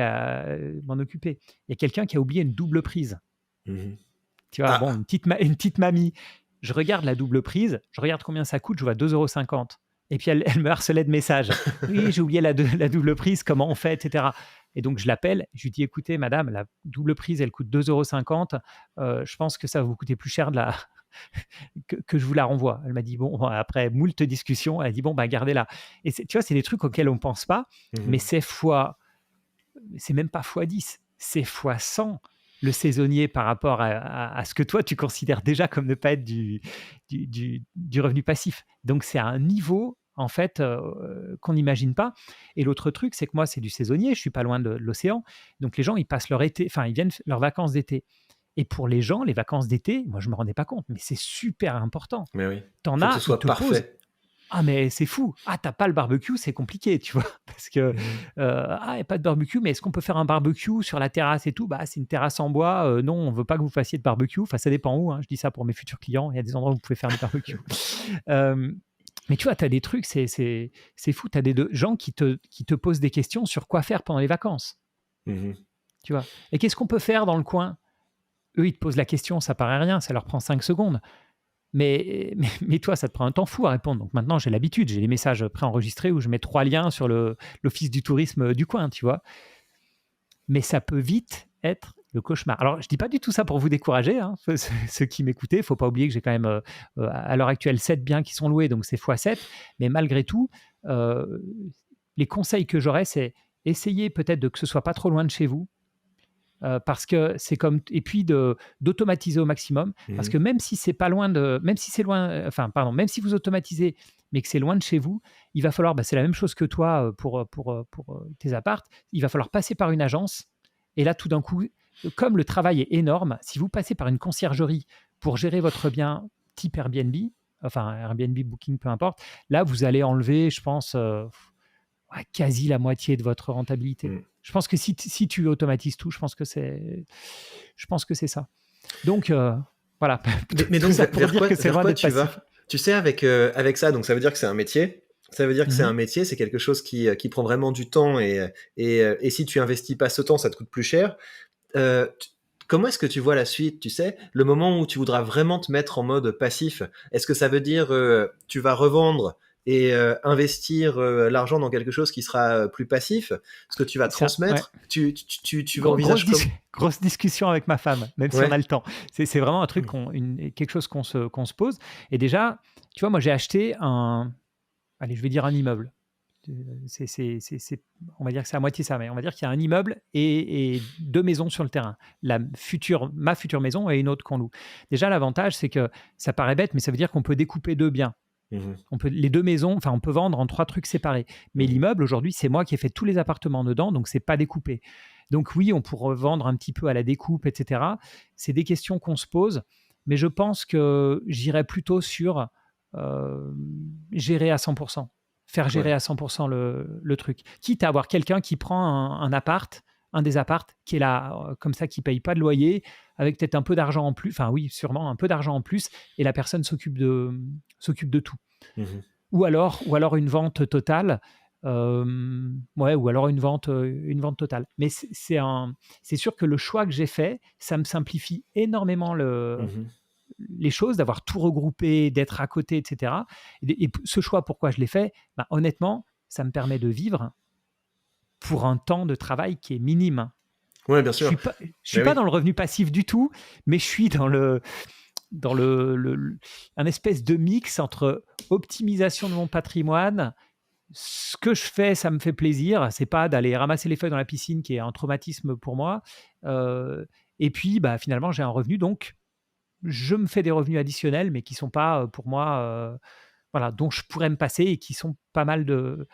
[SPEAKER 2] m'en occuper. Il y a quelqu'un qui a oublié une double prise.
[SPEAKER 1] Mhm.
[SPEAKER 2] Tu vois, bon,
[SPEAKER 1] Ah,
[SPEAKER 2] une petite mamie. Je regarde la double prise, je regarde combien ça coûte, je vois 2,50 €. Et puis elle me harcelait de messages. Oui, j'ai oublié la double prise, comment on fait, etc. Et donc je l'appelle, je lui dis, écoutez, madame, la double prise, elle coûte 2,50 €. Je pense que ça va vous coûter plus cher que je vous la renvoie. Elle m'a dit, bon, après moult discussions, elle a dit, bon, bah, gardez-la. Et tu vois, c'est des trucs auxquels on ne pense pas, mais
[SPEAKER 1] mhm.
[SPEAKER 2] c'est même pas fois 10, c'est fois 100 le saisonnier par rapport à ce que toi, tu considères déjà comme ne pas être du revenu passif. Donc, c'est à un niveau, en fait, qu'on n'imagine pas. Et l'autre truc, c'est que moi, c'est du saisonnier, je suis pas loin de l'océan. Donc, les gens, ils passent leur été, enfin, ils viennent leurs vacances d'été. Et pour les gens, les vacances d'été, moi, je me rendais pas compte, mais c'est super important.
[SPEAKER 1] Mais oui.
[SPEAKER 2] T'en
[SPEAKER 1] Faut que ce
[SPEAKER 2] as, ils
[SPEAKER 1] soit
[SPEAKER 2] te posent.
[SPEAKER 1] parfait.
[SPEAKER 2] Ah, mais c'est fou. Ah, t'as pas le barbecue, c'est compliqué, tu vois. Parce que,
[SPEAKER 1] Mhm.
[SPEAKER 2] ah, il n'y a pas de barbecue, mais est-ce qu'on peut faire un barbecue sur la terrasse et tout? Bah, c'est une terrasse en bois. Non, on veut pas que vous fassiez de barbecue. Enfin, ça dépend où, hein. Je dis ça pour mes futurs clients. Il y a des endroits où vous pouvez faire des barbecues. Euh, mais tu vois, tu as des trucs, c'est fou. Tu as des gens qui te posent des questions sur quoi faire pendant les vacances.
[SPEAKER 1] Mhm.
[SPEAKER 2] Tu vois. Et qu'est-ce qu'on peut faire dans le coin? Eux, ils te posent la question, ça paraît rien, ça leur prend 5 secondes. Mais toi, ça te prend un temps fou à répondre. Donc maintenant, j'ai l'habitude, j'ai les messages préenregistrés où je mets 3 liens sur l'office du tourisme du coin, tu vois. Mais ça peut vite être le cauchemar. Alors, je dis pas du tout ça pour vous décourager, hein, ceux qui m'écoutaient. Il faut pas oublier que j'ai quand même, à l'heure actuelle, 7 biens qui sont loués, donc c'est x7. Mais malgré tout, euh, les conseils que j'aurais, c'est essayer peut-être que ce soit pas trop loin de chez vous, parce que c'est comme, et puis d'automatiser au maximum, parce que
[SPEAKER 1] Mhm.
[SPEAKER 2] même si c'est pas loin même si c'est loin, enfin pardon, même si vous automatisez mais que c'est loin de chez vous, il va falloir, bah, c'est la même chose que toi, pour tes appartes, il va falloir passer par une agence. Et là, tout d'un coup, comme le travail est énorme, si vous passez par une conciergerie pour gérer votre bien type Airbnb, enfin Airbnb, Booking, peu importe, là vous allez enlever, je pense, ouais, quasi la moitié de votre rentabilité.
[SPEAKER 1] Mhm.
[SPEAKER 2] Je pense que si tu automatises tout, je pense que c'est ça. Donc, voilà,
[SPEAKER 1] Mais
[SPEAKER 2] tout
[SPEAKER 1] donc,
[SPEAKER 2] ça pour dire que c'est
[SPEAKER 1] vers
[SPEAKER 2] loin
[SPEAKER 1] quoi
[SPEAKER 2] d'être
[SPEAKER 1] tu
[SPEAKER 2] passif.
[SPEAKER 1] vas? Tu sais, avec ça, donc ça veut dire que c'est un métier. Ça veut dire que c'est
[SPEAKER 2] Mhm.
[SPEAKER 1] un métier, c'est quelque chose qui prend vraiment du temps et si tu investis pas ce temps, ça te coûte plus cher. Tu comment est-ce que tu vois la suite, tu sais? Le moment où tu voudras vraiment te mettre en mode passif, est-ce que ça veut dire, tu vas revendre et investir, l'argent dans quelque chose qui sera, plus passif? Ce que tu vas
[SPEAKER 2] Ça, ouais.
[SPEAKER 1] transmettre? Tu envisages comme
[SPEAKER 2] Grosse discussion avec ma femme, même si on a
[SPEAKER 1] ouais.
[SPEAKER 2] le temps. C'est vraiment un truc,
[SPEAKER 1] Mmh.
[SPEAKER 2] quelque chose qu'on se pose. Et déjà, tu vois, moi, j'ai acheté allez, je vais dire un immeuble. On va dire que c'est à moitié ça, mais on va dire qu'il y a un immeuble et 2 maisons sur le terrain. Ma future maison et une autre qu'on loue. Déjà, l'avantage, c'est que ça paraît bête, mais ça veut dire qu'on peut découper 2 biens.
[SPEAKER 1] Mmh.
[SPEAKER 2] Les 2 maisons, enfin, on peut vendre en 3 trucs séparés. Mais
[SPEAKER 1] Mmh.
[SPEAKER 2] l'immeuble, aujourd'hui, c'est moi qui ai fait tous les appartements dedans, donc c'est pas découpé. Donc oui, on pourrait vendre un petit peu à la découpe, etc. C'est des questions qu'on se pose, mais je pense que j'irais plutôt sur euh, gérer à 100%, faire gérer
[SPEAKER 1] Ouais.
[SPEAKER 2] à 100% le truc. Quitte à avoir quelqu'un qui prend un des appartes, qui est là, comme ça, qui paye pas de loyer, avec peut-être un peu d'argent en plus, enfin oui, sûrement un peu d'argent en plus, et la personne s'occupe de tout.
[SPEAKER 1] Mmh.
[SPEAKER 2] Ou alors une vente totale. Ouais, ou alors une vente totale. Mais c'est sûr que le choix que j'ai fait, ça me simplifie énormément
[SPEAKER 1] Mmh.
[SPEAKER 2] les choses, d'avoir tout regroupé, d'être à côté, etc. Et ce choix, pourquoi je l'ai fait? Bah, honnêtement, ça me permet de vivre pour un temps de travail qui est minime.
[SPEAKER 1] Ouais, bien
[SPEAKER 2] Je suis
[SPEAKER 1] sûr.
[SPEAKER 2] pas, je suis
[SPEAKER 1] Mais
[SPEAKER 2] pas
[SPEAKER 1] oui.
[SPEAKER 2] dans le revenu passif du tout, mais je suis dans un espèce de mix entre optimisation de mon patrimoine. Ce que je fais, ça me fait plaisir. C'est pas d'aller ramasser les feuilles dans la piscine qui est un traumatisme pour moi. Euh, et puis, bah, finalement, j'ai un revenu. Donc, je me fais des revenus additionnels, mais qui sont pas pour moi. voilà, dont je pourrais me passer et qui sont pas mal de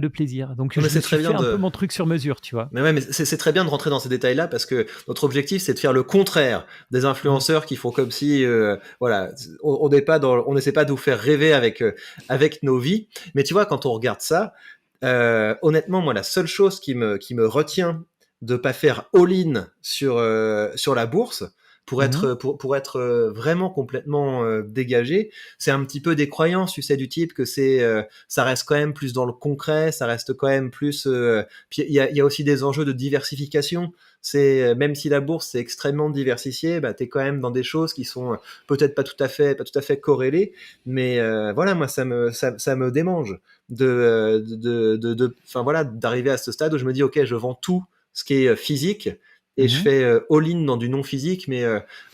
[SPEAKER 2] plaisir. Donc
[SPEAKER 1] Non, mais
[SPEAKER 2] je me
[SPEAKER 1] c'est
[SPEAKER 2] suis
[SPEAKER 1] très
[SPEAKER 2] fait
[SPEAKER 1] bien
[SPEAKER 2] un peu
[SPEAKER 1] de.
[SPEAKER 2] mon truc sur mesure, tu vois.
[SPEAKER 1] Mais ouais, mais c'est très bien de rentrer dans ces détails-là parce que notre objectif, c'est de faire le contraire des
[SPEAKER 2] Mm.
[SPEAKER 1] influenceurs qui font comme si, voilà, on n'est pas dans, on n'essaie pas de vous faire rêver avec nos vies. Mais tu vois, quand on regarde ça, honnêtement, moi, la seule chose qui me retient de pas faire all-in sur la bourse
[SPEAKER 2] Mhm.
[SPEAKER 1] pour être vraiment complètement dégagé, c'est un petit peu des croyances, tu sais, du type que ça reste quand même plus dans le concret, ça reste quand même plus. Puis il y a aussi des enjeux de diversification. C'est même si la bourse c'est extrêmement diversifié, bah t'es quand même dans des choses qui sont peut-être pas tout à fait corrélées, mais voilà, moi ça me démange enfin voilà, d'arriver à ce stade où je me dis ok, je vends tout ce qui est physique et je
[SPEAKER 2] Mhm.
[SPEAKER 1] fais all-in dans du non physique, mais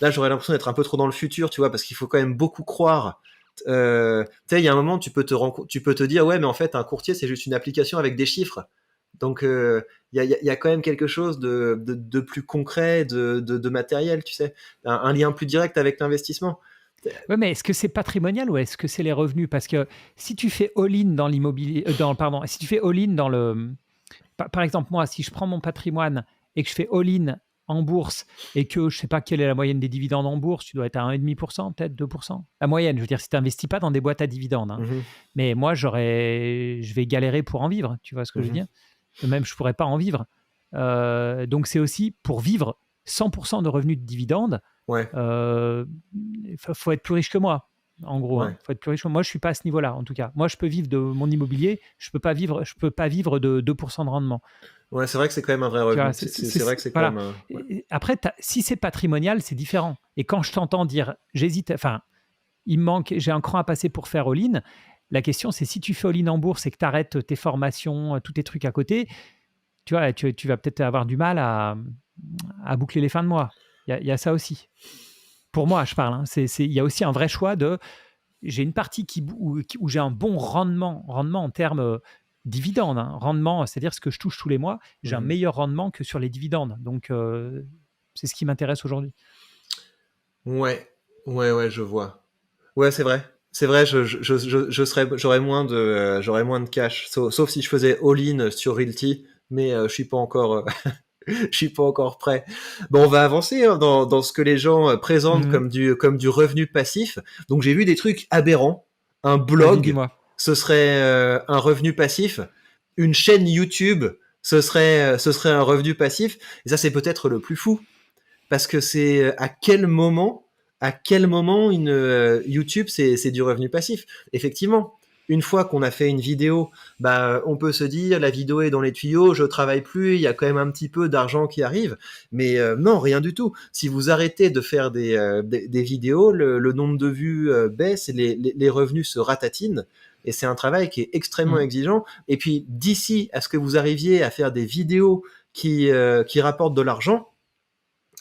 [SPEAKER 1] là j'aurais l'impression d'être un peu trop dans le futur, tu vois, parce qu'il faut quand même beaucoup croire. Tu sais, il y a un moment tu peux te dire ouais, mais en fait un courtier c'est juste une application avec des chiffres. Donc il y a quand même quelque chose de plus concret, de matériel, tu sais, un lien plus direct avec l'investissement.
[SPEAKER 2] Ouais, mais est-ce que c'est patrimonial ou est-ce que c'est les revenus? Parce que si tu fais all-in dans l'immobilier, pardon, si tu fais all-in dans le, par exemple, moi, si je prends mon patrimoine et que je fais all-in en bourse et que je ne sais pas quelle est la moyenne des dividendes en bourse, tu dois être à 1,5%, peut-être 2%. La moyenne, je veux dire, si tu n'investis pas dans des boîtes à dividendes, hein.
[SPEAKER 1] Mhm,
[SPEAKER 2] Mais moi, je vais galérer pour en vivre, tu vois ce que je veux
[SPEAKER 1] mhm.
[SPEAKER 2] dire? Même, je ne pourrais pas en vivre. Donc, c'est aussi pour vivre 100% de revenus de dividendes,
[SPEAKER 1] Ouais,
[SPEAKER 2] il faut être plus riche que moi. En gros,
[SPEAKER 1] ouais.
[SPEAKER 2] hein. Faut être plus riche que moi. Moi, je suis pas à ce niveau-là, en tout cas. Moi, je peux vivre de mon immobilier. Je peux pas vivre de 2% de rendement.
[SPEAKER 1] Ouais, c'est vrai que c'est quand même un vrai
[SPEAKER 2] Tu vois,
[SPEAKER 1] revenu. C'est vrai que c'est quand
[SPEAKER 2] voilà.
[SPEAKER 1] même un. Ouais.
[SPEAKER 2] Après, si c'est patrimonial, c'est différent. Et quand je t'entends dire, j'hésite, enfin, il me manque, j'ai un cran à passer pour faire all-in. La question, c'est si tu fais all-in en bourse et que tu arrêtes tes formations, tous tes trucs à côté, tu vois, tu vas peut-être avoir du mal à boucler les fins de mois. Il y a ça aussi. Pour moi, je parle, hein. Il y a aussi un vrai choix de, j'ai une partie où j'ai un bon rendement en termes dividendes, hein. Rendement, c'est-à-dire ce que je touche tous les mois, j'ai un
[SPEAKER 1] Mhm.
[SPEAKER 2] meilleur rendement que sur les dividendes. Donc, c'est ce qui m'intéresse aujourd'hui.
[SPEAKER 1] Ouais, ouais, ouais, je vois. Ouais, c'est vrai. C'est vrai, j'aurais moins de cash, sauf si je faisais all-in sur Realty, mais je suis pas encore, je suis pas encore prêt. Bon, on va avancer hein, dans ce que les gens présentent
[SPEAKER 2] Mhm.
[SPEAKER 1] comme du revenu passif. Donc j'ai vu des trucs aberrants. Un
[SPEAKER 2] Vas-y,
[SPEAKER 1] blog,
[SPEAKER 2] dis-moi.
[SPEAKER 1] ce serait un revenu passif. Une chaîne YouTube, ce serait un revenu passif. Et ça, c'est peut-être le plus fou parce que c'est à quel moment une YouTube c'est du revenu passif. Effectivement, une fois qu'on a fait une vidéo, bah on peut se dire la vidéo est dans les tuyaux, je travaille plus, il y a quand même un petit peu d'argent qui arrive, mais non, rien du tout. Si vous arrêtez de faire des vidéos, le nombre de vues baisse, et les revenus se ratatinent. Et c'est un travail qui est extrêmement
[SPEAKER 2] Mhm.
[SPEAKER 1] exigeant. Et puis d'ici à ce que vous arriviez à faire des vidéos qui rapportent de l'argent,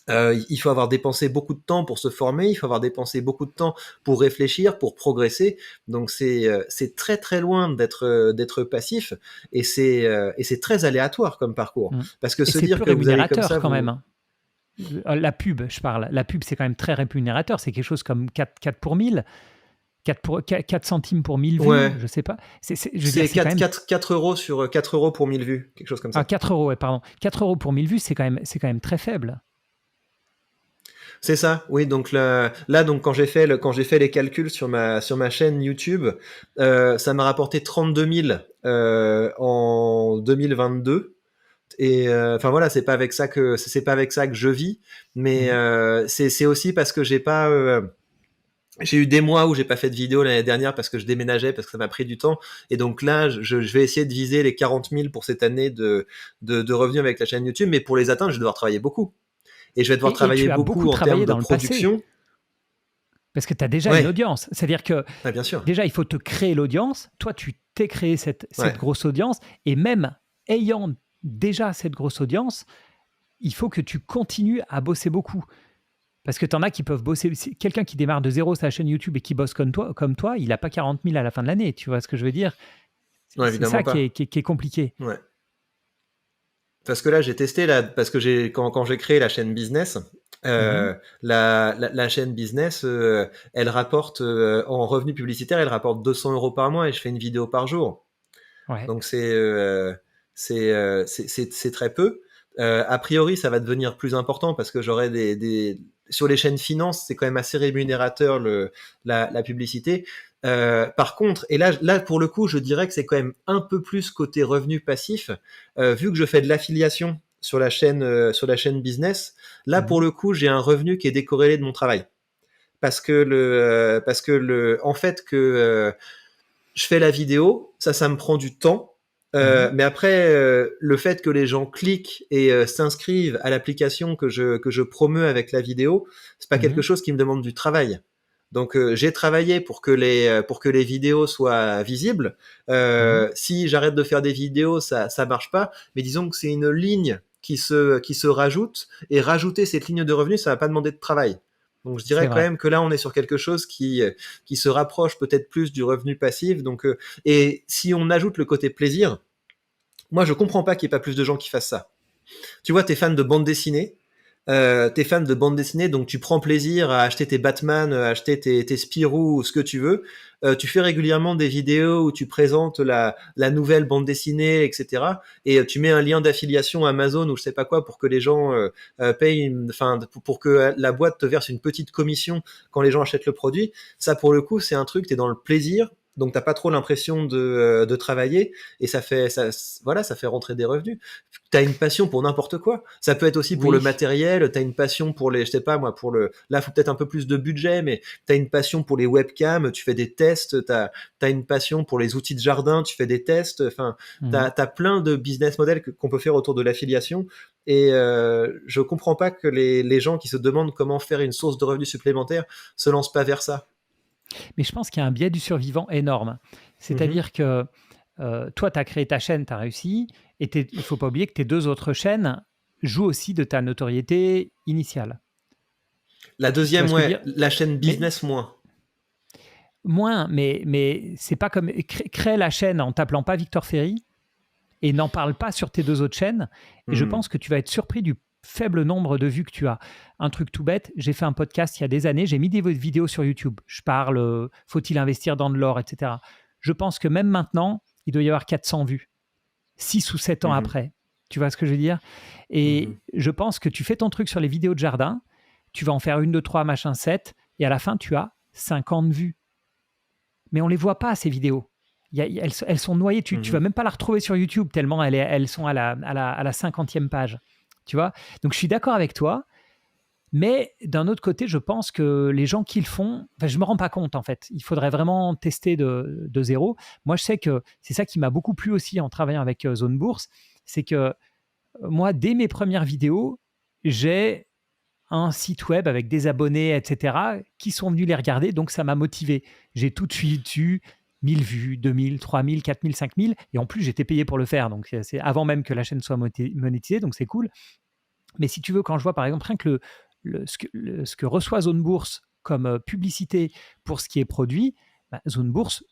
[SPEAKER 1] il faut avoir dépensé beaucoup de temps pour se former, il faut avoir dépensé beaucoup de temps pour réfléchir, pour progresser. Donc c'est très très loin d'être passif et c'est très aléatoire comme parcours.
[SPEAKER 2] Mhm.
[SPEAKER 1] Parce que
[SPEAKER 2] Et
[SPEAKER 1] se
[SPEAKER 2] c'est
[SPEAKER 1] dire
[SPEAKER 2] peu
[SPEAKER 1] que vous allez comme
[SPEAKER 2] rémunérateur
[SPEAKER 1] ça
[SPEAKER 2] quand même,
[SPEAKER 1] vous.
[SPEAKER 2] hein. La pub, je parle. La pub, c'est quand même très rémunérateur. C'est quelque chose comme 4 pour 1000, 4 centimes pour 1000 vues,
[SPEAKER 1] Ouais,
[SPEAKER 2] je sais pas. Je veux dire,
[SPEAKER 1] c'est
[SPEAKER 2] c'est quand
[SPEAKER 1] 4,
[SPEAKER 2] même
[SPEAKER 1] 4, 4 euros sur 4 euros pour 1000 vues, quelque chose comme
[SPEAKER 2] ah,
[SPEAKER 1] ça.
[SPEAKER 2] 4 euros, ouais, pardon. 4 euros pour 1000 vues, c'est quand même très faible.
[SPEAKER 1] C'est ça, oui. Donc là, donc quand j'ai fait les calculs sur ma chaîne YouTube, ça m'a rapporté 32 000 en 2022. Et enfin voilà, c'est pas avec ça que je vis, mais
[SPEAKER 2] Mhm.
[SPEAKER 1] c'est aussi parce que j'ai eu des mois où j'ai pas fait de vidéo l'année dernière parce que je déménageais, parce que ça m'a pris du temps. Et donc là, je vais essayer de viser les 40 000 pour cette année de revenus avec la chaîne YouTube, mais pour les atteindre, je vais devoir travailler beaucoup. Et je vais devoir
[SPEAKER 2] Et
[SPEAKER 1] travailler
[SPEAKER 2] tu as beaucoup
[SPEAKER 1] beaucoup en termes
[SPEAKER 2] travaillé
[SPEAKER 1] de
[SPEAKER 2] dans le passé,
[SPEAKER 1] production.
[SPEAKER 2] parce que tu as déjà une
[SPEAKER 1] Ouais,
[SPEAKER 2] audience. C'est-à-dire que
[SPEAKER 1] ouais, bien sûr.
[SPEAKER 2] déjà, il faut te créer l'audience. Toi, tu t'es créé cette
[SPEAKER 1] Ouais.
[SPEAKER 2] grosse audience. Et même ayant déjà cette grosse audience, il faut que tu continues à bosser beaucoup. Parce que tu en as qui peuvent bosser. Quelqu'un qui démarre de zéro sa chaîne YouTube et qui bosse comme toi, il n'a pas 40 000 à la fin de l'année. Tu vois ce que je veux dire?
[SPEAKER 1] Non,
[SPEAKER 2] C'est
[SPEAKER 1] évidemment
[SPEAKER 2] ça
[SPEAKER 1] pas.
[SPEAKER 2] qui est compliqué.
[SPEAKER 1] Ouais. Parce que là, j'ai testé là, parce que quand j'ai créé la chaîne business,
[SPEAKER 2] Mhm.
[SPEAKER 1] La chaîne business, elle rapporte en revenus publicitaires, elle rapporte 200 € par mois et je fais une vidéo par jour.
[SPEAKER 2] Ouais.
[SPEAKER 1] Donc c'est très peu. A priori, ça va devenir plus important parce que j'aurai sur les chaînes finance, c'est quand même assez rémunérateur la publicité. Par contre, et là pour le coup, je dirais que c'est quand même un peu plus côté revenu passif, vu que je fais de l'affiliation sur la chaîne business. Là pour
[SPEAKER 2] Mhm.
[SPEAKER 1] le coup, j'ai un revenu qui est décorrélé de mon travail parce que en fait que je fais la vidéo, ça me prend du temps.
[SPEAKER 2] Mhm.
[SPEAKER 1] Mais après, le fait que les gens cliquent et s'inscrivent à l'application que je promeux avec la vidéo, c'est pas quelque
[SPEAKER 2] Mhm.
[SPEAKER 1] chose qui me demande du travail. Donc j'ai travaillé pour que les vidéos soient visibles.
[SPEAKER 2] Mhm.
[SPEAKER 1] Si j'arrête de faire des vidéos, ça marche pas. Mais disons que c'est une ligne qui se rajoute, et rajouter cette ligne de revenus, ça va pas demander de travail. Donc je
[SPEAKER 2] C'est
[SPEAKER 1] dirais quand
[SPEAKER 2] vrai.
[SPEAKER 1] même que là on est sur quelque chose qui se rapproche peut-être plus du revenu passif. Donc et si on ajoute le côté plaisir, moi je comprends pas qu'il n'y ait pas plus de gens qui fassent ça. Tu vois, t'es fan de bande dessinée, t'es fan de bande dessinée, donc tu prends plaisir à acheter tes Batman, à acheter tes Spirou ou ce que tu veux. Tu fais régulièrement des vidéos où tu présentes la nouvelle bande dessinée, etc. Et tu mets un lien d'affiliation Amazon ou je sais pas quoi pour que les gens payent, enfin pour que la boîte te verse une petite commission quand les gens achètent le produit. Ça pour le coup, c'est un truc, t'es dans le plaisir. Donc t'as pas trop l'impression de travailler et voilà, ça fait rentrer des revenus. T'as une passion pour n'importe quoi. Ça peut être aussi pour le
[SPEAKER 2] Oui.
[SPEAKER 1] matériel. T'as une passion pour les, je sais pas moi, pour le. Là, faut peut-être un peu plus de budget, mais t'as une passion pour les webcams. Tu fais des tests. T'as une passion pour les outils de jardin. Tu fais des tests. Enfin,
[SPEAKER 2] Mhm.
[SPEAKER 1] t'as plein de business models qu'on peut faire autour de l'affiliation. Et je comprends pas que les gens qui se demandent comment faire une source de revenus supplémentaire se lancent pas vers ça.
[SPEAKER 2] Mais je pense qu'il y a un biais du survivant énorme.
[SPEAKER 1] Mhm.
[SPEAKER 2] C'est-à-dire que toi, tu as créé ta chaîne, tu as réussi, et il ne faut pas oublier que tes deux autres chaînes jouent aussi de ta notoriété initiale.
[SPEAKER 1] La
[SPEAKER 2] Tu vois
[SPEAKER 1] deuxième,
[SPEAKER 2] ce que je veux
[SPEAKER 1] ouais,
[SPEAKER 2] dire?
[SPEAKER 1] la chaîne
[SPEAKER 2] Mais
[SPEAKER 1] business moins.
[SPEAKER 2] moins, mais c'est pas comme crée la chaîne en t'appelant pas Victor Ferry et n'en parle pas sur tes deux autres chaînes. Et je
[SPEAKER 1] Mhm.
[SPEAKER 2] pense que tu vas être surpris du faible nombre de vues que tu as. Un truc tout bête, j'ai fait un podcast il y a des années, j'ai mis des vidéos sur YouTube. Je parle, faut-il investir dans de l'or, etc. Je pense que même maintenant, il doit y avoir 400 vues, 6 ou 7 ans
[SPEAKER 1] Mhm.
[SPEAKER 2] après. Tu vois ce que je veux dire? Et
[SPEAKER 1] Mhm.
[SPEAKER 2] je pense que tu fais ton truc sur les vidéos de jardin, tu vas en faire une, deux, trois, machin, 7, et à la fin, tu as 50 vues. Mais on les voit pas, ces vidéos. Elles sont noyées, tu ne vas
[SPEAKER 1] Mhm.
[SPEAKER 2] même pas la retrouver sur YouTube, tellement elles sont à la 50e page. Tu vois? Donc je suis d'accord avec toi, mais d'un autre côté, je pense que les gens qui le font, enfin, je ne me rends pas compte en fait. Il faudrait vraiment tester de zéro. Moi, je sais que c'est ça qui m'a beaucoup plu aussi en travaillant avec Zone Bourse, c'est que moi, dès mes premières vidéos, j'ai un site web avec des abonnés, etc., qui sont venus les regarder. Donc, ça m'a motivé. J'ai tout de suite eu 1000 vues, 2000, 3000, 4000, 5000. Et en plus, j'étais payé pour le faire. Donc, c'est avant même que la chaîne soit monétisée. Donc, c'est cool. Mais si tu veux, quand je vois par exemple rien que ce que reçoit Zone Bourse comme publicité pour ce qui est produit, bah, Zone Bourse,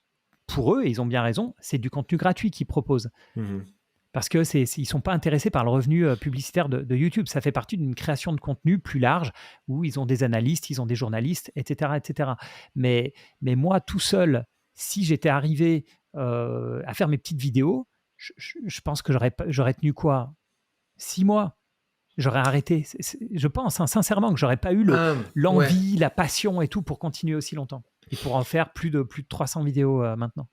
[SPEAKER 2] pour eux, et ils ont bien raison, c'est du contenu gratuit qu'ils proposent.
[SPEAKER 1] Mhm.
[SPEAKER 2] Parce que ils ne sont pas intéressés par le revenu publicitaire de YouTube. Ça fait partie d'une création de contenu plus large où ils ont des analystes, ils ont des journalistes, etc. etc. Mais moi, tout seul, si j'étais arrivé à faire mes petites vidéos, je pense que j'aurais tenu quoi? 6 mois. J'aurais arrêté. Je pense sincèrement que j'aurais pas eu
[SPEAKER 1] Ah, ouais.
[SPEAKER 2] l'envie, la passion et tout pour continuer aussi longtemps. Et pour en faire plus de 300 vidéos maintenant.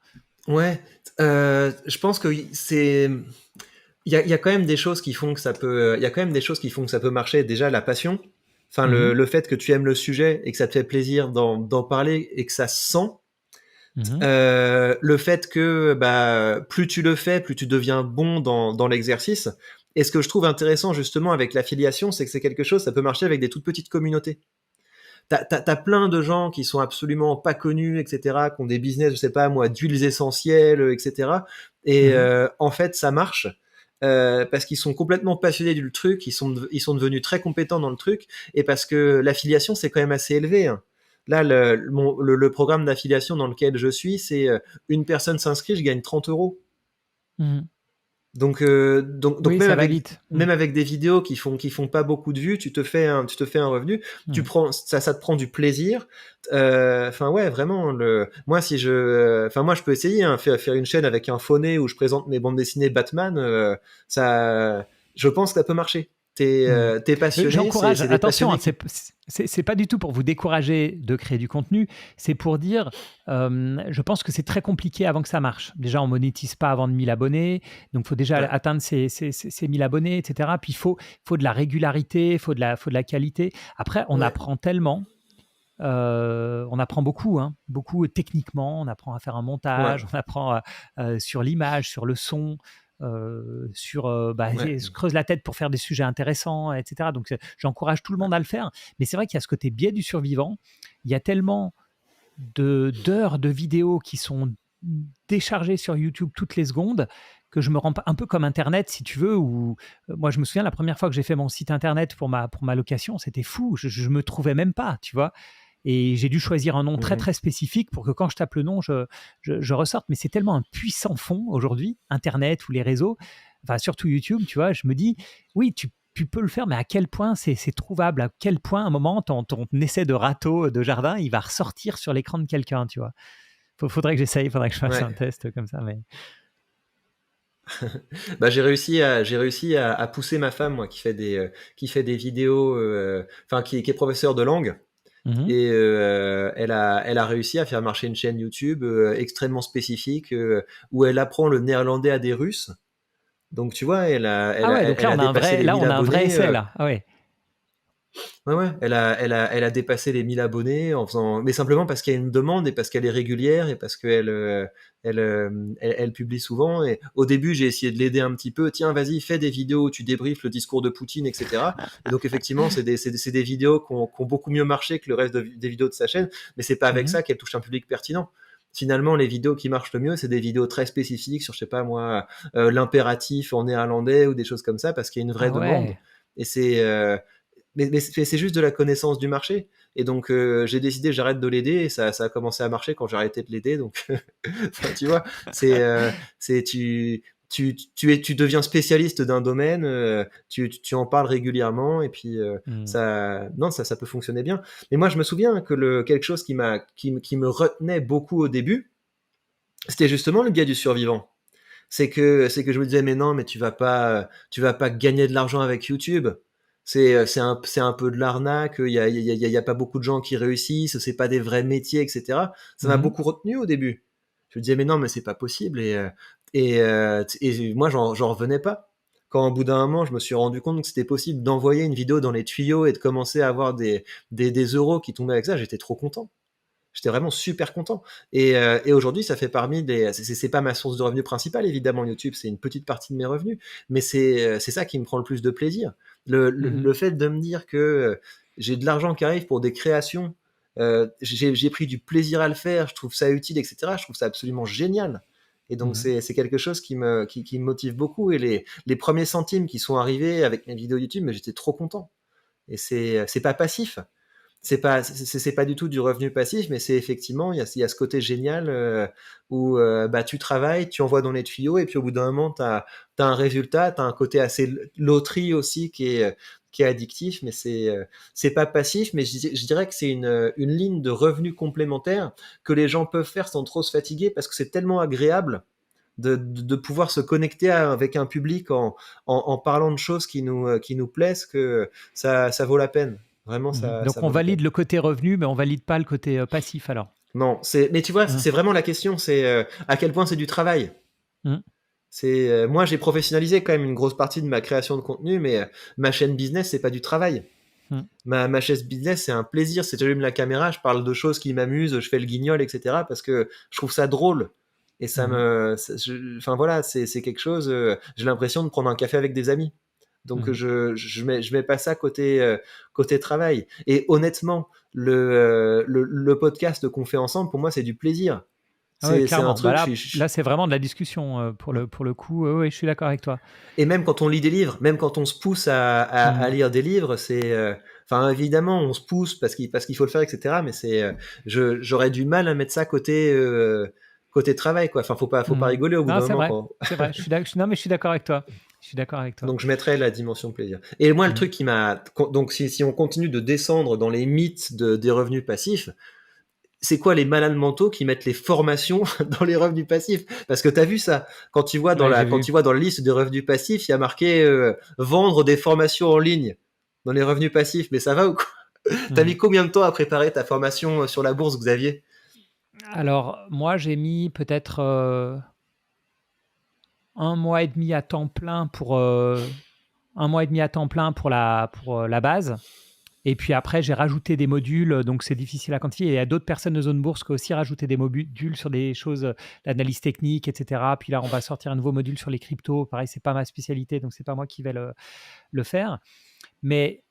[SPEAKER 1] Ouais, je pense que c'est il y a quand même des choses qui font que ça peut il y a quand même des choses qui font que ça peut marcher. Déjà la passion, enfin
[SPEAKER 2] Mhm,
[SPEAKER 1] le fait que tu aimes le sujet et que ça te fait plaisir d'en parler et que ça se sent.
[SPEAKER 2] mhm,
[SPEAKER 1] Le fait que bah plus tu le fais, plus tu deviens bon dans l'exercice. Et ce que je trouve intéressant justement avec l'affiliation, c'est que c'est quelque chose, ça peut marcher avec des toutes petites communautés. T'as plein de gens qui sont absolument pas connus, etc., qui ont des business, je sais pas moi, d'huiles essentielles, etc. Et
[SPEAKER 2] mhm.
[SPEAKER 1] en fait, ça marche parce qu'ils sont complètement passionnés du truc, ils sont devenus très compétents dans le truc, et parce que l'affiliation, c'est quand même assez élevé, hein. Là, le programme d'affiliation dans lequel je suis, c'est une personne s'inscrit, je gagne 30 euros.
[SPEAKER 2] Mhm.
[SPEAKER 1] Donc
[SPEAKER 2] Oui,
[SPEAKER 1] même
[SPEAKER 2] ça va
[SPEAKER 1] avec
[SPEAKER 2] vite.
[SPEAKER 1] même avec des vidéos qui font pas beaucoup de vues, tu te fais un revenu, tu prends ça te prend du plaisir. Enfin ouais, vraiment moi si moi je peux essayer faire une chaîne avec un phoné où je présente mes bandes dessinées Batman, ça je pense que ça peut marcher. T'es passionné,
[SPEAKER 2] J'encourage,
[SPEAKER 1] c'est des
[SPEAKER 2] attention, hein,
[SPEAKER 1] passionnés qui
[SPEAKER 2] c'est pas du tout pour vous décourager de créer du contenu, c'est pour dire, je pense que c'est très compliqué avant que ça marche. Déjà, on monétise pas avant de 1000 abonnés, donc il faut déjà
[SPEAKER 1] ouais,
[SPEAKER 2] atteindre ces 1000 abonnés, etc. Puis il faut de la régularité, il faut de la qualité. Après, on
[SPEAKER 1] ouais,
[SPEAKER 2] apprend tellement, on apprend beaucoup, hein, beaucoup techniquement, on apprend à faire un
[SPEAKER 1] ouais,
[SPEAKER 2] montage, on apprend sur l'image, sur le son,
[SPEAKER 1] ouais,
[SPEAKER 2] se creuse la tête pour faire des sujets intéressants, etc. Donc j'encourage tout le monde à le faire. Mais c'est vrai qu'il y a ce côté biais du survivant. Il y a tellement d'heures de vidéos qui sont déchargées sur YouTube toutes les secondes que je me rends un peu comme Internet, si tu veux, où moi je me souviens la première fois que j'ai fait mon site Internet pour ma location, c'était fou, je me trouvais même pas, tu vois. Et j'ai dû choisir un nom très
[SPEAKER 1] mhm.
[SPEAKER 2] très spécifique pour que quand je tape le nom, je ressorte. Mais c'est tellement un puissant fond aujourd'hui, Internet ou les réseaux, enfin surtout YouTube, tu vois. Je me dis, oui, tu peux le faire, mais à quel point c'est trouvable, à quel point à un moment ton essai de râteau de jardin, il va ressortir sur l'écran de quelqu'un, tu vois. Faudrait que j'essaye, faudrait que je fasse
[SPEAKER 1] Ouais.
[SPEAKER 2] un test comme ça. Mais
[SPEAKER 1] Bah, j'ai réussi à pousser ma femme, moi, qui fait des vidéos, enfin, qui est professeure de langue.
[SPEAKER 2] Mhm.
[SPEAKER 1] Et elle a réussi à faire marcher une chaîne YouTube extrêmement spécifique où elle apprend le néerlandais à des Russes. Donc, tu vois,
[SPEAKER 2] Ah ouais, donc
[SPEAKER 1] elle a dépassé les 1000
[SPEAKER 2] on a un vrai
[SPEAKER 1] abonnés.
[SPEAKER 2] essai là. Ah ouais.
[SPEAKER 1] Ouais, ouais, elle a dépassé les 1000 abonnés en faisant, mais simplement parce qu'il y a une demande et parce qu'elle est régulière et parce qu'elle elle publie souvent. Et au début, j'ai essayé de l'aider un petit peu. Tiens, vas-y, fais des vidéos où tu débriefes le discours de Poutine, etc. Et donc, effectivement, c'est des vidéos qui ont beaucoup mieux marché que le reste des vidéos de sa chaîne, mais c'est pas avec
[SPEAKER 2] Mhm.
[SPEAKER 1] ça qu'elle touche un public pertinent. Finalement, les vidéos qui marchent le mieux, c'est des vidéos très spécifiques sur, je sais pas moi, l'impératif en néerlandais ou des choses comme ça, parce qu'il y a une vraie
[SPEAKER 2] Ah
[SPEAKER 1] demande.
[SPEAKER 2] ouais.
[SPEAKER 1] Et mais c'est juste de la connaissance du marché. Et donc, j'ai décidé, j'arrête de l'aider, et ça a commencé à marcher quand j'ai arrêté de l'aider. Donc, enfin, tu vois, c'est tu deviens spécialiste d'un domaine, tu en parles régulièrement, et puis
[SPEAKER 2] Hmm.
[SPEAKER 1] non, ça peut fonctionner bien. Mais moi, je me souviens que quelque chose qui me retenait beaucoup au début, c'était justement le biais du survivant. C'est que je me disais, mais non, mais tu vas pas gagner de l'argent avec YouTube. C'est un peu de l'arnaque. Il y a pas beaucoup de gens qui réussissent. C'est pas des vrais métiers, etc. Ça m'a
[SPEAKER 2] Mhm.
[SPEAKER 1] beaucoup retenu au début. Je me disais, mais non, mais c'est pas possible. Et moi, j'en revenais pas. Quand au bout d'un moment, je me suis rendu compte que c'était possible d'envoyer une vidéo dans les tuyaux et de commencer à avoir des euros qui tombaient avec ça, j'étais trop content. J'étais vraiment super content. Et aujourd'hui, ça fait parmi des. C'est pas ma source de revenus principale, évidemment, YouTube, c'est une petite partie de mes revenus, mais c'est ça qui me prend le plus de plaisir.
[SPEAKER 2] Mhm.
[SPEAKER 1] Le fait de me dire que j'ai de l'argent qui arrive pour des créations, j'ai pris du plaisir à le faire, je trouve ça utile, etc. Je trouve ça absolument génial. Et donc,
[SPEAKER 2] Mhm.
[SPEAKER 1] c'est quelque chose qui me motive beaucoup. Et les premiers centimes qui sont arrivés avec mes vidéos YouTube, mais j'étais trop content. Et c'est pas passif, c'est pas du tout du revenu passif, mais c'est effectivement, il y a ce côté génial où bah, tu travailles, tu envoies dans les tuyaux, et puis au bout d'un moment, tu as un résultat, tu as un côté assez loterie aussi qui est addictif, mais c'est pas passif, mais je dirais que c'est une ligne de revenus complémentaire que les gens peuvent faire sans trop se fatiguer, parce que c'est tellement agréable de pouvoir se connecter avec un public en parlant de choses qui nous plaisent, que ça vaut la peine. Vraiment,
[SPEAKER 2] Mhm.
[SPEAKER 1] ça
[SPEAKER 2] Donc on
[SPEAKER 1] vaut la peine.
[SPEAKER 2] valide le côté revenu, mais on valide pas le côté passif alors.
[SPEAKER 1] Non, mais tu vois,
[SPEAKER 2] Mhm.
[SPEAKER 1] c'est vraiment la question, c'est à quel point c'est du travail.
[SPEAKER 2] Mhm.
[SPEAKER 1] Moi, j'ai professionnalisé quand même une grosse partie de ma création de contenu, mais ma chaîne business, c'est pas du travail.
[SPEAKER 2] Mhm.
[SPEAKER 1] Ma chaîne business, c'est un plaisir. C'est j'allume la caméra, je parle de choses qui m'amusent, je fais le guignol, etc. parce que je trouve ça drôle. Et
[SPEAKER 2] Mhm.
[SPEAKER 1] enfin voilà, c'est quelque chose. J'ai l'impression de prendre un café avec des amis. Donc
[SPEAKER 2] Mhm.
[SPEAKER 1] je mets pas ça côté travail. Et honnêtement, le podcast qu'on fait ensemble, pour moi, c'est du plaisir.
[SPEAKER 2] Ah ouais,
[SPEAKER 1] C'est un
[SPEAKER 2] clairement. Bah
[SPEAKER 1] truc.
[SPEAKER 2] là c'est vraiment de la discussion pour le coup. Ouais, je suis d'accord avec toi.
[SPEAKER 1] Et même quand on lit des livres, même quand on se pousse à
[SPEAKER 2] Mhm.
[SPEAKER 1] lire des livres, enfin évidemment, on se pousse parce qu'il faut le faire, etc. Mais j'aurais du mal à mettre ça côté travail, quoi. Enfin, faut pas rigoler au bout
[SPEAKER 2] Non,
[SPEAKER 1] d'un
[SPEAKER 2] c'est
[SPEAKER 1] moment,
[SPEAKER 2] vrai.
[SPEAKER 1] quoi.
[SPEAKER 2] C'est vrai. Non, mais je suis d'accord avec toi. Je suis d'accord avec toi.
[SPEAKER 1] Donc je mettrais la dimension plaisir. Et moi, le
[SPEAKER 2] Mm.
[SPEAKER 1] truc qui m'a... Donc si on continue de descendre dans les mythes des revenus passifs, c'est quoi les malades mentaux qui mettent les formations dans les revenus passifs? Parce que t'as vu ça, quand tu vois
[SPEAKER 2] Ouais, j'ai
[SPEAKER 1] quand
[SPEAKER 2] vu.
[SPEAKER 1] tu vois dans la liste des revenus passifs, il y a marqué vendre des formations en ligne dans les revenus passifs. Mais ça va ou quoi? T'as mis
[SPEAKER 2] Mm.
[SPEAKER 1] combien de temps à préparer ta formation sur la bourse, Xavier?
[SPEAKER 2] Alors, moi, j'ai mis peut-être 1 mois et demi à temps plein pour 1 mois et demi à temps plein pour la base. Et puis après, j'ai rajouté des modules, donc c'est difficile à quantifier. Et il y a d'autres personnes de Zone Bourse qui ont aussi rajouté des modules sur des choses, l'analyse technique, etc. Puis là, on va sortir un nouveau module sur les cryptos. Pareil, c'est pas ma spécialité, donc c'est pas moi qui vais le faire. Mais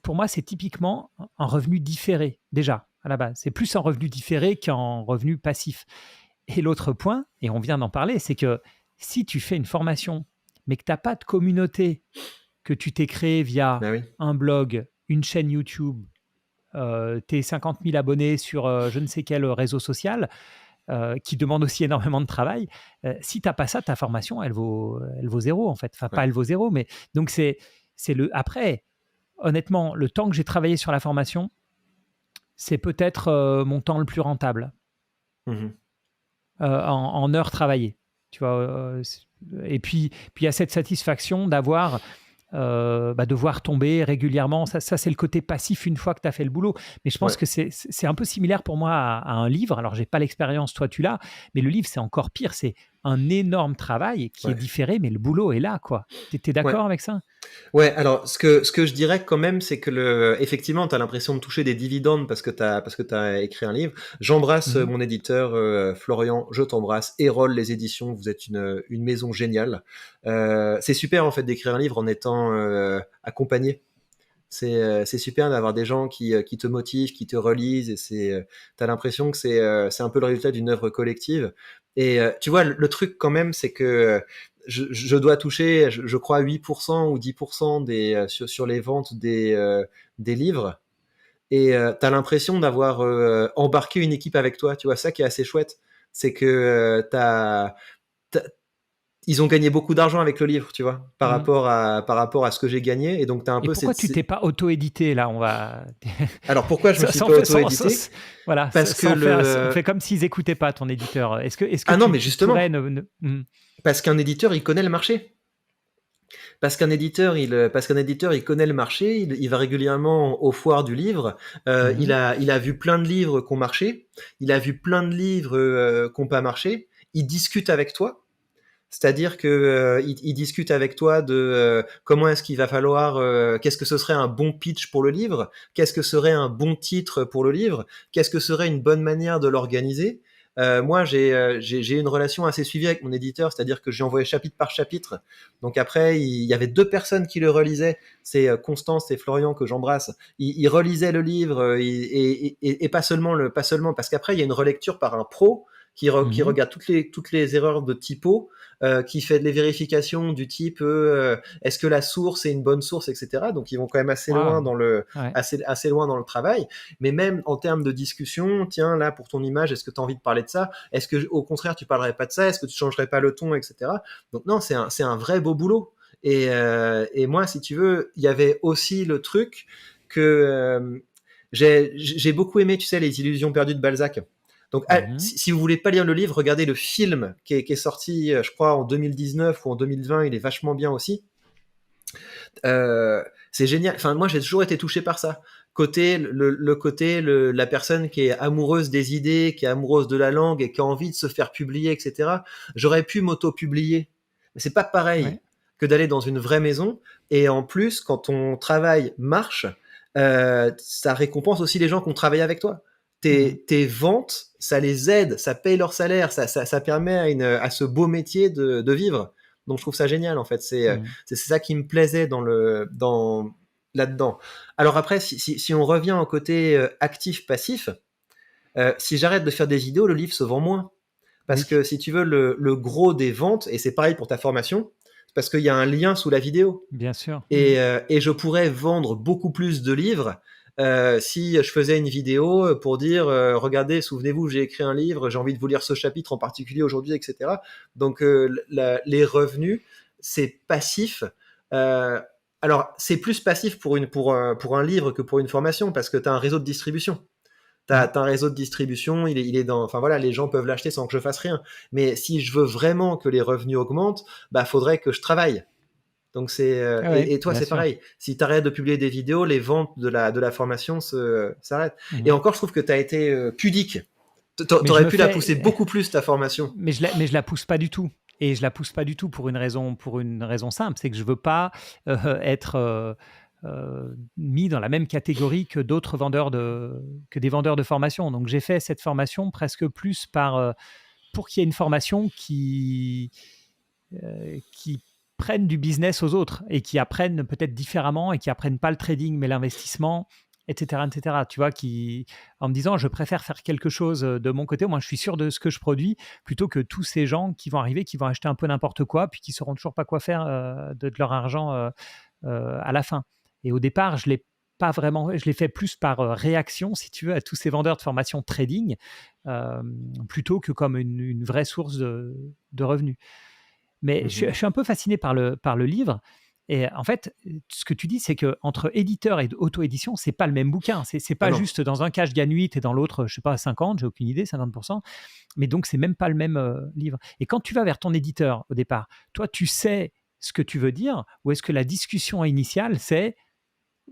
[SPEAKER 2] pour moi, c'est typiquement un revenu différé, déjà, à la base. C'est plus un revenu différé qu'un revenu passif. Et l'autre point, et on vient d'en parler, c'est que si tu fais une formation, mais que tu n'as pas de communauté que tu t'es créé via
[SPEAKER 1] Ah oui.
[SPEAKER 2] un blog, une chaîne YouTube, tes 50 000 abonnés sur je ne sais quel réseau social, qui demande aussi énormément de travail, si tu n'as pas ça, ta formation, elle vaut zéro, en fait. Enfin, pas
[SPEAKER 1] Ouais.
[SPEAKER 2] elle vaut zéro, mais donc Après, honnêtement, le temps que j'ai travaillé sur la formation, c'est peut-être mon temps le plus rentable
[SPEAKER 1] Mhm.
[SPEAKER 2] en heures travaillées. Tu vois, et puis il y a cette satisfaction de voir tomber régulièrement. Ça c'est le côté passif une fois que tu as fait le boulot. Mais je pense
[SPEAKER 1] Ouais.
[SPEAKER 2] que c'est un peu similaire pour moi à un livre. Alors, j'ai pas l'expérience, toi tu l'as, mais le livre c'est encore pire. C'est un énorme travail qui est
[SPEAKER 1] Ouais.
[SPEAKER 2] différé, mais le boulot est là, quoi. T'es
[SPEAKER 1] Ouais.
[SPEAKER 2] d'accord avec ça?
[SPEAKER 1] Ouais, alors ce que je dirais quand même, c'est que effectivement, tu as l'impression de toucher des dividendes parce que t'as écrit un livre. J'embrasse
[SPEAKER 2] Mhm.
[SPEAKER 1] mon éditeur Florian, je t'embrasse. Erol les éditions, vous êtes une maison géniale. C'est super en fait d'écrire un livre en étant accompagné. C'est super d'avoir des gens qui te motivent, qui te relisent, et t'as l'impression que c'est un peu le résultat d'une œuvre collective. Et tu vois, le truc quand même, c'est que je dois toucher, je crois, 8% ou 10% sur les ventes des livres. Et t'as l'impression d'avoir embarqué une équipe avec toi. Tu vois, ça qui est assez chouette, c'est que t'as, ils ont gagné beaucoup d'argent avec le livre, tu vois,
[SPEAKER 2] Mhm.
[SPEAKER 1] par rapport à ce que j'ai gagné. Et donc, tu as un
[SPEAKER 2] Et
[SPEAKER 1] peu
[SPEAKER 2] pourquoi tu t'es pas auto-édité là? On va
[SPEAKER 1] Alors, pourquoi je me suis
[SPEAKER 2] sans
[SPEAKER 1] pas
[SPEAKER 2] faire,
[SPEAKER 1] auto-édité?
[SPEAKER 2] voilà,
[SPEAKER 1] Parce que
[SPEAKER 2] sans faire, on fait comme s'ils écoutaient pas ton éditeur. Est-ce que
[SPEAKER 1] Ah non, mais
[SPEAKER 2] tu pourrais
[SPEAKER 1] justement,
[SPEAKER 2] Mhm.
[SPEAKER 1] parce qu'un éditeur, il connaît le marché. Parce qu'un éditeur, il connaît le marché, il va régulièrement aux foires du livre.
[SPEAKER 2] Mhm.
[SPEAKER 1] Il a vu plein de livres qui ont marché. Il a vu plein de livres qui n'ont pas marché. Il discute avec toi. C'est-à-dire que il discute avec toi de comment est-ce qu'il va falloir, qu'est-ce que ce serait un bon pitch pour le livre, qu'est-ce que serait un bon titre pour le livre, qu'est-ce que serait une bonne manière de l'organiser. Moi, j'ai une relation assez suivie avec mon éditeur, c'est-à-dire que j'ai envoyé chapitre par chapitre. Donc après, il y avait deux personnes qui le relisaient, c'est Constance et Florian que j'embrasse. Ils relisaient le livre et pas seulement parce qu'après il y a une relecture par un pro qui
[SPEAKER 2] Mhm.
[SPEAKER 1] regarde toutes les erreurs de typo, qui fait les vérifications du type est-ce que la source est une bonne source, etc. Donc ils vont quand même
[SPEAKER 2] Waouh. Ouais.
[SPEAKER 1] assez loin dans le travail. Mais même en termes de discussion, tiens là pour ton image, est-ce que tu as envie de parler de ça? Est-ce que au contraire tu parlerais pas de ça? Est-ce que tu changerais pas le ton, etc. Donc non, c'est un vrai beau boulot. Et moi, si tu veux, il y avait aussi le truc que j'ai beaucoup aimé, tu sais, les illusions perdues de Balzac. Donc,
[SPEAKER 2] Mhm.
[SPEAKER 1] si vous voulez pas lire le livre, regardez le film qui est sorti, je crois, en 2019 ou en 2020. Il est vachement bien aussi. C'est génial. Enfin, moi, j'ai toujours été touché par ça. La personne qui est amoureuse des idées, qui est amoureuse de la langue et qui a envie de se faire publier, etc. J'aurais pu m'auto-publier. Mais c'est pas pareil
[SPEAKER 2] Ouais.
[SPEAKER 1] que d'aller dans une vraie maison. Et en plus, quand ton travail marche, ça récompense aussi les gens qui ont travaillé avec toi.
[SPEAKER 2] Mhm.
[SPEAKER 1] Tes ventes, ça les aide, ça paye leur salaire, ça permet à ce beau métier de vivre. Donc je trouve ça génial en fait.
[SPEAKER 2] Mhm.
[SPEAKER 1] C'est ça qui me plaisait là-dedans. Alors après, si on revient au côté actif-passif, si j'arrête de faire des vidéos, le livre se vend moins. Parce
[SPEAKER 2] Oui,
[SPEAKER 1] que si tu veux, le gros des ventes, et c'est pareil pour ta formation, c'est parce qu'il y a un lien sous la vidéo.
[SPEAKER 2] bien sûr. Mhm.
[SPEAKER 1] Et je pourrais vendre beaucoup plus de livres si je faisais une vidéo pour dire regardez, souvenez-vous, j'ai écrit un livre, j'ai envie de vous lire ce chapitre en particulier aujourd'hui, etc. Donc les revenus, c'est passif. Euh, alors c'est plus passif pour un livre que pour une formation parce que tu as un réseau de distribution. T'as un réseau de distribution, il est dans, enfin voilà, les gens peuvent l'acheter sans que je fasse rien. Mais si je veux vraiment que les revenus augmentent, bah faudrait que je travaille. Donc c'est
[SPEAKER 2] Ah ouais,
[SPEAKER 1] et toi
[SPEAKER 2] bien
[SPEAKER 1] c'est
[SPEAKER 2] sûr.
[SPEAKER 1] pareil. Si tu arrêtes de publier des vidéos, les ventes de la formation s'arrêtent. Et
[SPEAKER 2] Mhm.
[SPEAKER 1] encore, je trouve que tu as été pudique.
[SPEAKER 2] Mais je
[SPEAKER 1] T'aurais
[SPEAKER 2] me
[SPEAKER 1] pu la pousser
[SPEAKER 2] fais,
[SPEAKER 1] beaucoup plus ta formation.
[SPEAKER 2] mais je la pousse pas du tout. Et je la pousse pas du tout pour une raison simple, c'est que je veux pas être mis dans la même catégorie que que des vendeurs de formation. Donc j'ai fait cette formation presque plus pour qu'il y ait une formation qui prennent du business aux autres et qui apprennent peut-être différemment et qui apprennent pas le trading mais l'investissement, etc., etc. Tu vois, en me disant je préfère faire quelque chose de mon côté, moi je suis sûr de ce que je produis, plutôt que tous ces gens qui vont arriver, qui vont acheter un peu n'importe quoi, puis qui sauront toujours pas quoi faire de leur argent à la fin. Et au départ, je l'ai fait plus par réaction, si tu veux, à tous ces vendeurs de formation trading, euh, plutôt que comme une vraie source de revenus. Mais je suis un peu fasciné par le livre. Et en fait, ce que tu dis, c'est que entre éditeur et auto-édition, c'est pas le même bouquin. C'est
[SPEAKER 1] Ah
[SPEAKER 2] pas
[SPEAKER 1] non.
[SPEAKER 2] juste dans un cas je gagne 8 et dans l'autre, je sais pas, 50, j'ai aucune idée, 50%. Mais donc, c'est même pas le même livre. Et quand tu vas vers ton éditeur au départ, toi, tu sais ce que tu veux dire, ou est-ce que la discussion initiale, c'est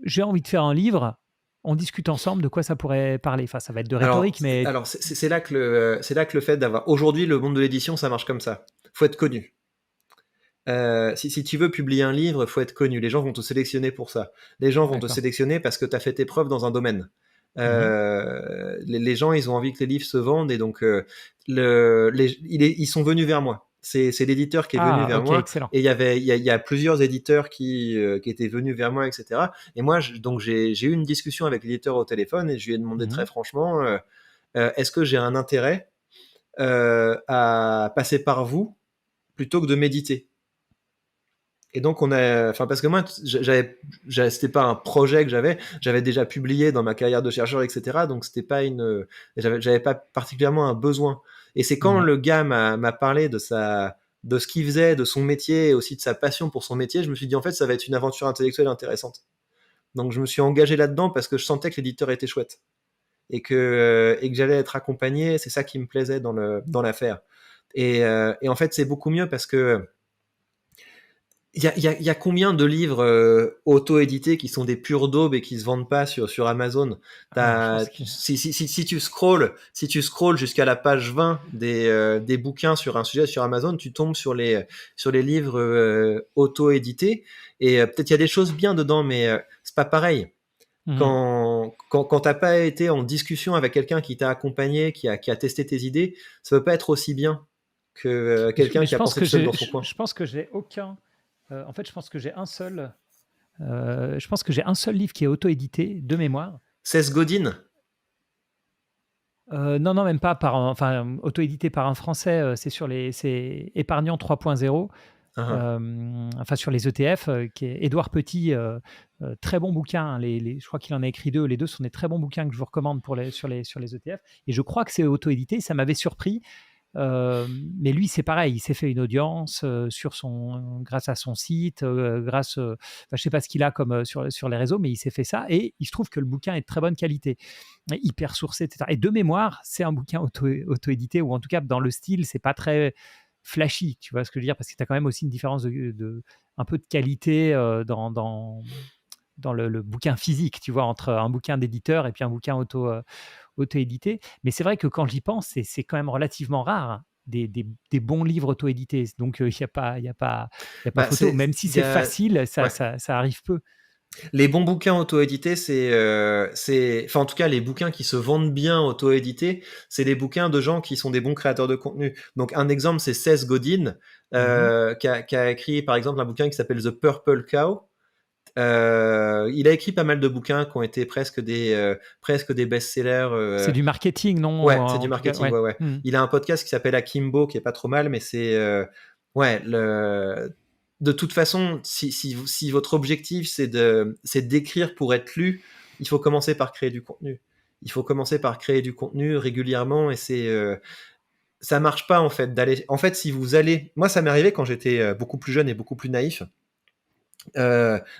[SPEAKER 2] j'ai envie de faire un livre, on discute ensemble de quoi ça pourrait parler. Enfin, ça va être de
[SPEAKER 1] Alors,
[SPEAKER 2] rhétorique, mais
[SPEAKER 1] c'est là que le fait d'avoir aujourd'hui le monde de l'édition, ça marche comme ça. Faut être connu. Si tu veux publier un livre, faut être connu. Les gens vont te sélectionner pour ça. Les gens vont te
[SPEAKER 2] d'accord.
[SPEAKER 1] sélectionner parce que tu as fait tes preuves dans un domaine.
[SPEAKER 2] Mhm.
[SPEAKER 1] Les gens, ils ont envie que les livres se vendent et donc ils sont venus vers moi. C'est l'éditeur qui est venu
[SPEAKER 2] Ah,
[SPEAKER 1] vers
[SPEAKER 2] ok,
[SPEAKER 1] moi
[SPEAKER 2] excellent.
[SPEAKER 1] et il y a plusieurs éditeurs qui étaient venus vers moi, etc. Et moi, donc j'ai eu une discussion avec l'éditeur au téléphone et je lui ai demandé très
[SPEAKER 2] Mhm.
[SPEAKER 1] franchement, est-ce que j'ai un intérêt à passer par vous plutôt que de méditer? Et donc enfin parce que moi, c'était pas un projet que j'avais déjà publié dans ma carrière de chercheur, etc. Donc c'était pas j'avais pas particulièrement un besoin. Et c'est quand
[SPEAKER 2] Mhm.
[SPEAKER 1] le gars m'a parlé de ce qu'il faisait, de son métier et aussi de sa passion pour son métier, je me suis dit en fait ça va être une aventure intellectuelle intéressante. Donc je me suis engagé là-dedans parce que je sentais que l'éditeur était chouette et que j'allais être accompagné. C'est ça qui me plaisait dans l'affaire. Et en fait c'est beaucoup mieux parce que il y a combien de livres auto-édités qui sont des purs daubes et qui se vendent pas sur Amazon?
[SPEAKER 2] Je pense que
[SPEAKER 1] Si tu scrolles jusqu'à la page 20 des bouquins sur un sujet sur Amazon, tu tombes sur les livres auto-édités. Et peut-être il y a des choses bien dedans, mais c'est pas pareil.
[SPEAKER 2] Mhm.
[SPEAKER 1] Quand t'as pas été en discussion avec quelqu'un qui t'a accompagné, qui a testé tes idées, ça peut pas être aussi bien que quelqu'un
[SPEAKER 2] Mais
[SPEAKER 1] qui a pensé tout seul dans son coin.
[SPEAKER 2] je pense que j'ai aucun. En fait, je pense que j'ai un seul. Je pense que j'ai un seul livre qui est auto-édité de mémoire.
[SPEAKER 1] Seth Godin.
[SPEAKER 2] Non, non, même pas enfin, auto-édité par un Français. C'est Épargnant 3.0.
[SPEAKER 1] Ah,
[SPEAKER 2] Enfin, sur les ETF, qui est Édouard Petit. Très bon bouquin, hein. Je crois qu'il en a écrit deux. Les deux sont des très bons bouquins que je vous recommande sur les ETF. Et je crois que c'est auto-édité. Ça m'avait surpris. Mais lui, c'est pareil, il s'est fait une audience grâce à son site, enfin, je sais pas ce qu'il a comme sur les réseaux, mais il s'est fait ça et il se trouve que le bouquin est de très bonne qualité, hyper sourcé, etc. Et de mémoire, c'est un bouquin auto-édité ou en tout cas dans le style, c'est pas très flashy, tu vois ce que je veux dire, parce que tu as quand même aussi une différence un peu de qualité dans le bouquin physique, tu vois, entre un bouquin d'éditeur et puis un bouquin auto-édité. Mais c'est vrai que quand j'y pense, c'est quand même relativement rare, hein, des bons livres auto-édités. Donc, il n'y a pas, y a pas, y a pas
[SPEAKER 1] bah,
[SPEAKER 2] photo. Même si
[SPEAKER 1] il y
[SPEAKER 2] c'est
[SPEAKER 1] a,
[SPEAKER 2] facile,
[SPEAKER 1] ouais.
[SPEAKER 2] ça arrive peu.
[SPEAKER 1] Les bons bouquins auto-édités, enfin en tout cas les bouquins qui se vendent bien auto-édités, c'est des bouquins de gens qui sont des bons créateurs de contenu. Donc un exemple, c'est Seth Godin,
[SPEAKER 2] Mhm.
[SPEAKER 1] qui a écrit par exemple un bouquin qui s'appelle The Purple Cow. Il a écrit pas mal de bouquins qui ont été presque des best-sellers.
[SPEAKER 2] C'est du marketing, non?
[SPEAKER 1] Ouais, c'est du
[SPEAKER 2] En tout cas,
[SPEAKER 1] marketing,
[SPEAKER 2] ouais.
[SPEAKER 1] ouais, ouais.
[SPEAKER 2] Mhm.
[SPEAKER 1] Il a un podcast qui s'appelle Akimbo, qui est pas trop mal, mais ouais, de toute façon, si votre objectif c'est d'écrire pour être lu, il faut commencer par créer du contenu. Il faut commencer par créer du contenu régulièrement et ça marche pas en fait d'aller. En fait, si vous allez, moi ça m'est arrivé quand j'étais beaucoup plus jeune et beaucoup plus naïf,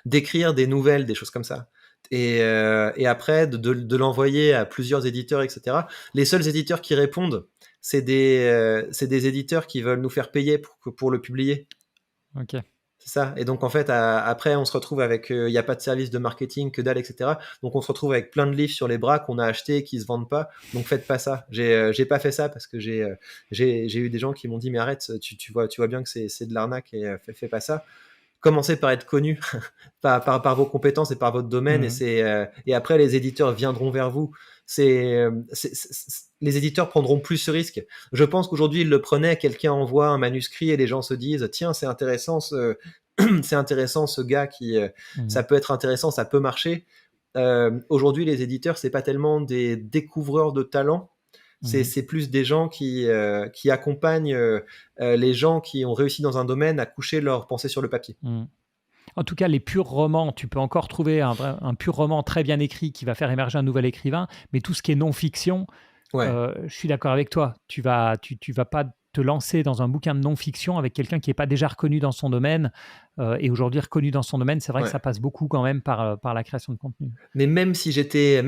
[SPEAKER 1] d'écrire des nouvelles, des choses comme ça. Et après de l'envoyer à plusieurs éditeurs, etc. Les seuls éditeurs qui répondent, c'est des éditeurs qui veulent nous faire payer pour le publier.
[SPEAKER 2] Ok.
[SPEAKER 1] C'est ça. Et donc en fait, après, on se retrouve avec, il n'y a pas de service de marketing, que dalle, etc. Donc on se retrouve avec plein de livres sur les bras qu'on a achetés et qui se vendent pas. Donc faites pas ça. J'ai pas fait ça parce que j'ai eu des gens qui m'ont dit mais arrête, tu vois bien que c'est de l'arnaque et fais pas ça. Commencez par être connu par vos compétences et par votre domaine, et après les éditeurs viendront vers vous. Les éditeurs prendront plus ce risque. Je pense qu'aujourd'hui ils le prenaient, quelqu'un envoie un manuscrit et les gens se disent tiens, c'est intéressant c'est intéressant ce gars qui ça peut être intéressant, ça peut marcher. Aujourd'hui les éditeurs, c'est pas tellement des découvreurs de talent. C'est plus des gens qui accompagnent les gens qui ont réussi dans un domaine à coucher leur pensée sur le papier.
[SPEAKER 2] En tout cas, les purs romans, tu peux encore trouver un pur roman très bien écrit qui va faire émerger un nouvel écrivain, mais tout ce qui est non-fiction, je suis d'accord avec toi. Tu vas pas te lancer dans un bouquin de non-fiction avec quelqu'un qui n'est pas déjà reconnu dans son domaine. Et aujourd'hui, reconnu dans son domaine, c'est vrai que ça passe beaucoup quand même par la création de contenu.
[SPEAKER 1] Mais même si j'étais